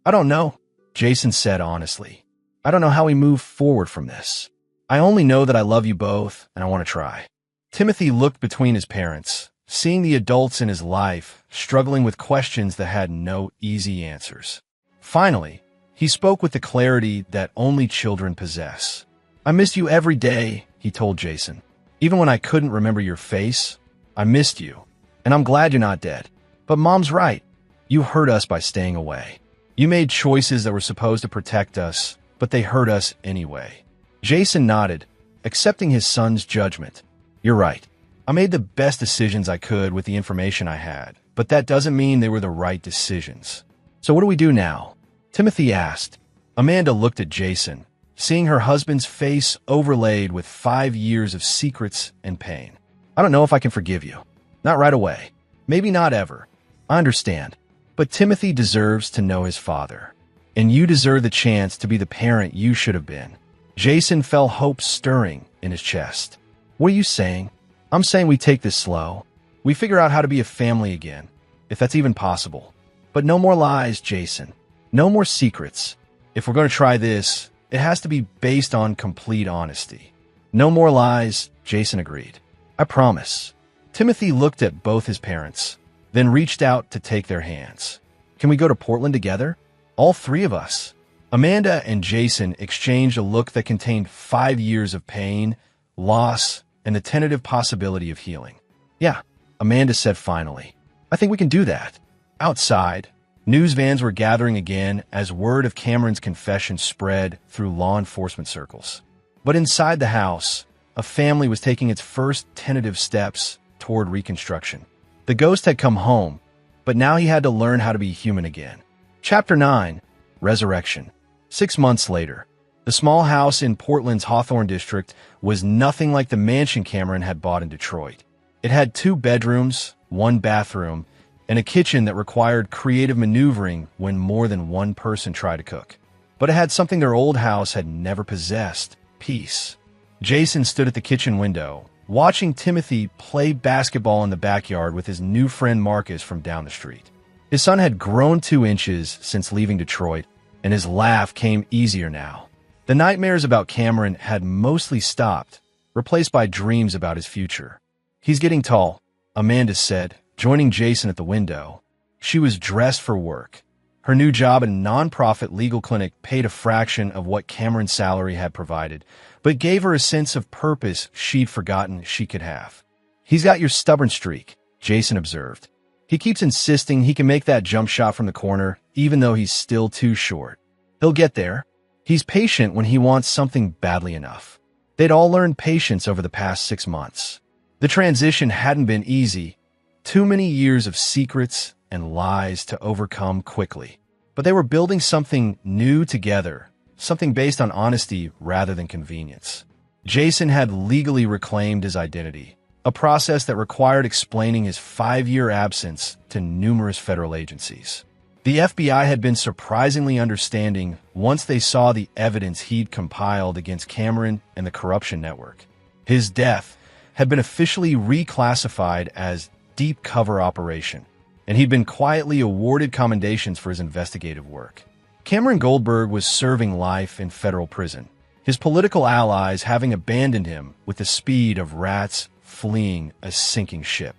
I don't know, Jason said honestly. I don't know how we move forward from this. I only know that I love you both, and I want to try. Timothy looked between his parents, seeing the adults in his life struggling with questions that had no easy answers. Finally, he spoke with the clarity that only children possess. I missed you every day, he told Jason. Even when I couldn't remember your face, I missed you. And I'm glad you're not dead. But Mom's right. You hurt us by staying away. You made choices that were supposed to protect us, but they hurt us anyway. Jason nodded, accepting his son's judgment. You're right. I made the best decisions I could with the information I had, but that doesn't mean they were the right decisions. So what do we do now? Timothy asked. Amanda looked at Jason, seeing her husband's face overlaid with 5 years of secrets and pain. I don't know if I can forgive you. Not right away. Maybe not ever. I understand. But Timothy deserves to know his father. And you deserve the chance to be the parent you should have been. Jason felt hope stirring in his chest. What are you saying? I'm saying we take this slow. We figure out how to be a family again, if that's even possible. But no more lies, Jason. No more secrets. If we're going to try this, it has to be based on complete honesty. No more lies, Jason agreed. I promise. Timothy looked at both his parents, then reached out to take their hands. Can we go to Portland together? All 3 of us. Amanda and Jason exchanged a look that contained 5 years of pain, loss, and the tentative possibility of healing. Yeah, Amanda said finally. I think we can do that. Outside, news vans were gathering again as word of Cameron's confession spread through law enforcement circles. But inside the house, a family was taking its first tentative steps toward reconstruction. The ghost had come home, but now he had to learn how to be human again. Chapter 9, Resurrection. 6 months later, the small house in Portland's Hawthorne district was nothing like the mansion Cameron had bought in Detroit. It had 2 bedrooms, 1 bathroom, and a kitchen that required creative maneuvering when more than one person tried to cook. But it had something their old house had never possessed: peace. Jason stood at the kitchen window, watching Timothy play basketball in the backyard with his new friend Marcus from down the street. His son had grown 2 inches since leaving Detroit, and his laugh came easier now. The nightmares about Cameron had mostly stopped, replaced by dreams about his future. He's getting tall, Amanda said, joining Jason at the window. She was dressed for work. Her new job at a nonprofit legal clinic paid a fraction of what Cameron's salary had provided, but gave her a sense of purpose she'd forgotten she could have. He's got your stubborn streak, Jason observed. He keeps insisting he can make that jump shot from the corner, even though he's still too short. He'll get there. He's patient when he wants something badly enough. They'd all learned patience over the past 6 months. The transition hadn't been easy. Too many years of secrets and lies to overcome quickly. But they were building something new together, something based on honesty rather than convenience. Jason had legally reclaimed his identity, a process that required explaining his 5-year absence to numerous federal agencies. The FBI had been surprisingly understanding once they saw the evidence he'd compiled against Cameron and the corruption network. His death had been officially reclassified as deep cover operation, and he'd been quietly awarded commendations for his investigative work. Cameron Goldberg was serving life in federal prison, his political allies having abandoned him with the speed of rats fleeing a sinking ship.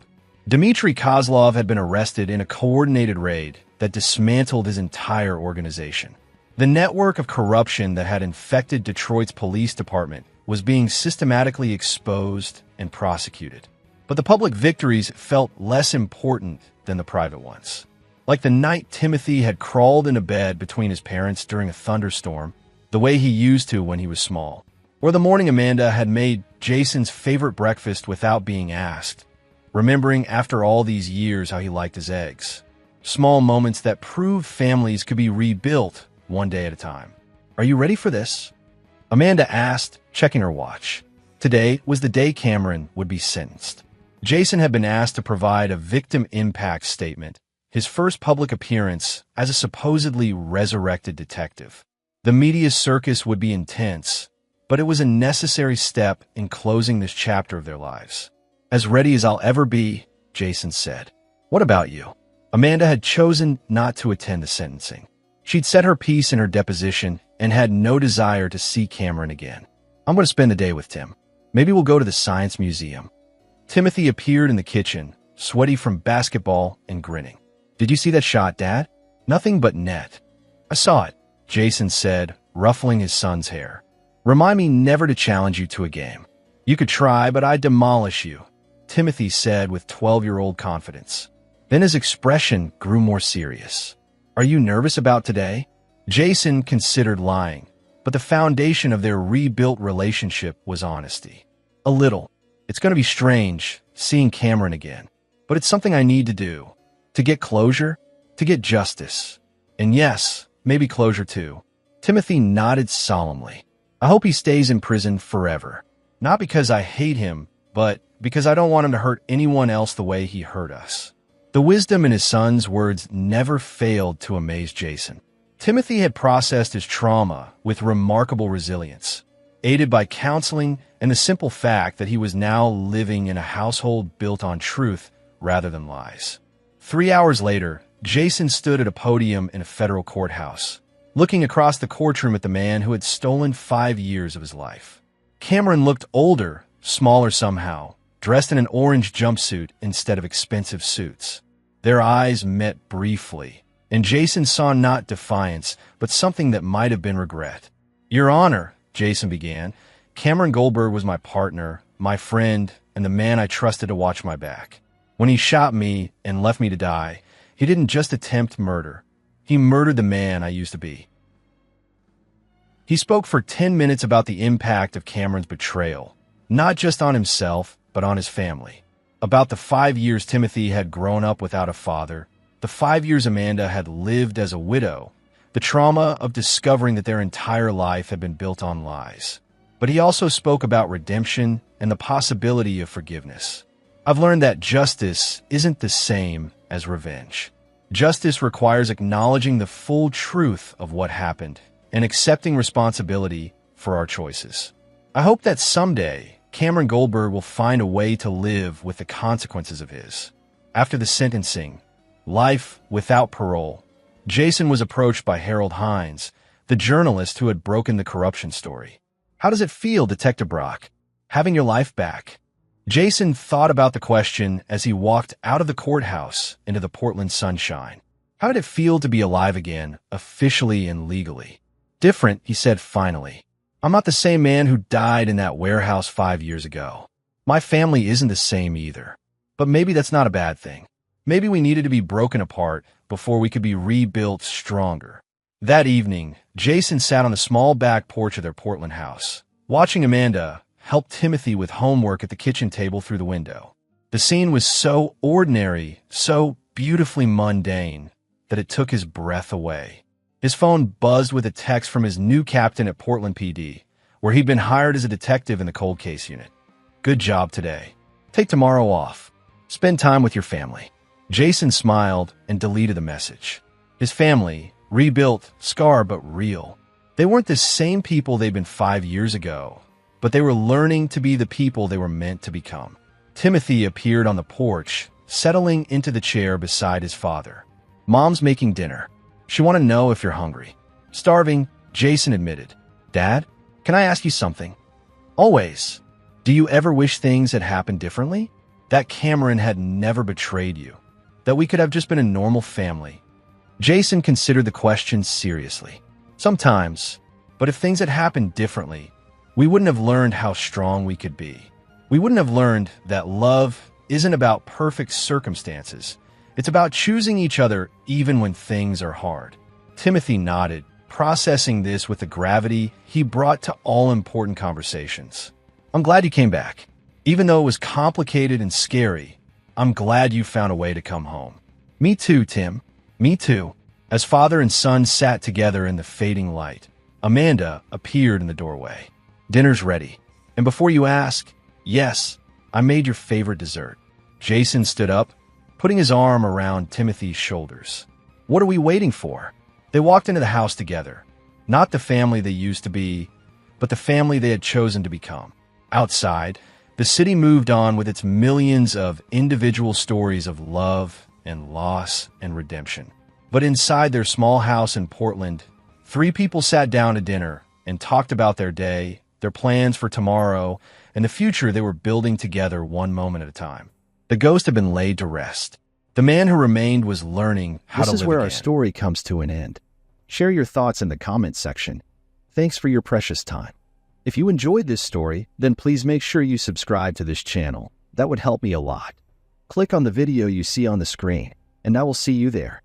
Dmitry Kozlov had been arrested in a coordinated raid that dismantled his entire organization. The network of corruption that had infected Detroit's police department was being systematically exposed and prosecuted. But the public victories felt less important than the private ones. Like the night Timothy had crawled into bed between his parents during a thunderstorm, the way he used to when he was small. Or the morning Amanda had made Jason's favorite breakfast without being asked, remembering after all these years how he liked his eggs. Small moments that proved families could be rebuilt one day at a time. Are you ready for this? Amanda asked, checking her watch. Today was the day Cameron would be sentenced. Jason had been asked to provide a victim impact statement, his first public appearance as a supposedly resurrected detective. The media circus would be intense, but it was a necessary step in closing this chapter of their lives. "As ready as I'll ever be," Jason said. "What about you?" Amanda had chosen not to attend the sentencing. She'd said her piece in her deposition and had no desire to see Cameron again. "I'm going to spend the day with Tim. Maybe we'll go to the Science Museum." Timothy appeared in the kitchen, sweaty from basketball and grinning. "Did you see that shot, Dad?" "Nothing but net." "I saw it," Jason said, ruffling his son's hair. "Remind me never to challenge you to a game." "You could try, but I'd demolish you," Timothy said with 12-year-old confidence. Then his expression grew more serious. "Are you nervous about today?" Jason considered lying, but the foundation of their rebuilt relationship was honesty. "A little. It's going to be strange, seeing Cameron again. But it's something I need to do. To get closure, to get justice. And yes, maybe closure too." Timothy nodded solemnly. "I hope he stays in prison forever. Not because I hate him, but because I don't want him to hurt anyone else the way he hurt us." The wisdom in his son's words never failed to amaze Jason. Timothy had processed his trauma with remarkable resilience, aided by counseling and the simple fact that he was now living in a household built on truth rather than lies. 3 hours later, Jason stood at a podium in a federal courthouse, looking across the courtroom at the man who had stolen 5 years of his life. Cameron looked older, smaller somehow, dressed in an orange jumpsuit instead of expensive suits. Their eyes met briefly, and Jason saw not defiance, but something that might have been regret. "Your Honor," Jason began, "Cameron Goldberg was my partner, my friend, and the man I trusted to watch my back. When he shot me and left me to die, he didn't just attempt murder. He murdered the man I used to be." He spoke for 10 minutes about the impact of Cameron's betrayal, not just on himself, but on his family. About the 5 years Timothy had grown up without a father, the 5 years Amanda had lived as a widow, the trauma of discovering that their entire life had been built on lies. But he also spoke about redemption and the possibility of forgiveness. "I've learned that justice isn't the same as revenge. Justice requires acknowledging the full truth of what happened and accepting responsibility for our choices. I hope that someday Cameron Goldberg will find a way to live with the consequences of his." After the sentencing, life without parole, Jason was approached by Harold Hines, the journalist who had broken the corruption story. "How does it feel, Detective Brock, having your life back?" Jason thought about the question as he walked out of the courthouse into the Portland sunshine. How did it feel to be alive again, officially and legally? "Different," he said finally. "I'm not the same man who died in that warehouse 5 years ago. My family isn't the same either. But maybe that's not a bad thing. Maybe we needed to be broken apart before we could be rebuilt stronger." That evening, Jason sat on the small back porch of their Portland house, watching Amanda help Timothy with homework at the kitchen table through the window. The scene was so ordinary, so beautifully mundane, that it took his breath away. His phone buzzed with a text from his new captain at Portland PD, where he'd been hired as a detective in the cold case unit. "Good job today. Take tomorrow off. Spend time with your family." Jason smiled and deleted the message. His family, rebuilt, scarred but real. They weren't the same people they'd been 5 years ago, but they were learning to be the people they were meant to become. Timothy appeared on the porch, settling into the chair beside his father. "Mom's making dinner. She want to know if you're hungry." "Starving," Jason admitted. "Dad, can I ask you something?" "Always. Do you ever wish things had happened differently? That Cameron had never betrayed you? That we could have just been a normal family?" Jason considered the question seriously. "Sometimes. But if things had happened differently, we wouldn't have learned how strong we could be. We wouldn't have learned that love isn't about perfect circumstances. It's about choosing each other even when things are hard." Timothy nodded, processing this with the gravity he brought to all important conversations. "I'm glad you came back. Even though it was complicated and scary, I'm glad you found a way to come home." "Me too, Tim. Me too." As father and son sat together in the fading light, Amanda appeared in the doorway. "Dinner's ready. And before you ask, yes, I made your favorite dessert." Jason stood up, putting his arm around Timothy's shoulders. "What are we waiting for?" They walked into the house together. Not the family they used to be, but the family they had chosen to become. Outside, the city moved on with its millions of individual stories of love and loss and redemption. But inside their small house in Portland, three people sat down to dinner and talked about their day, their plans for tomorrow, and the future they were building together one moment at a time. The ghost had been laid to rest. The man who remained was learning how to live again. This is where our story comes to an end. Share your thoughts in the comments section. Thanks for your precious time. If you enjoyed this story, then please make sure you subscribe to this channel. That would help me a lot. Click on the video you see on the screen, and I will see you there.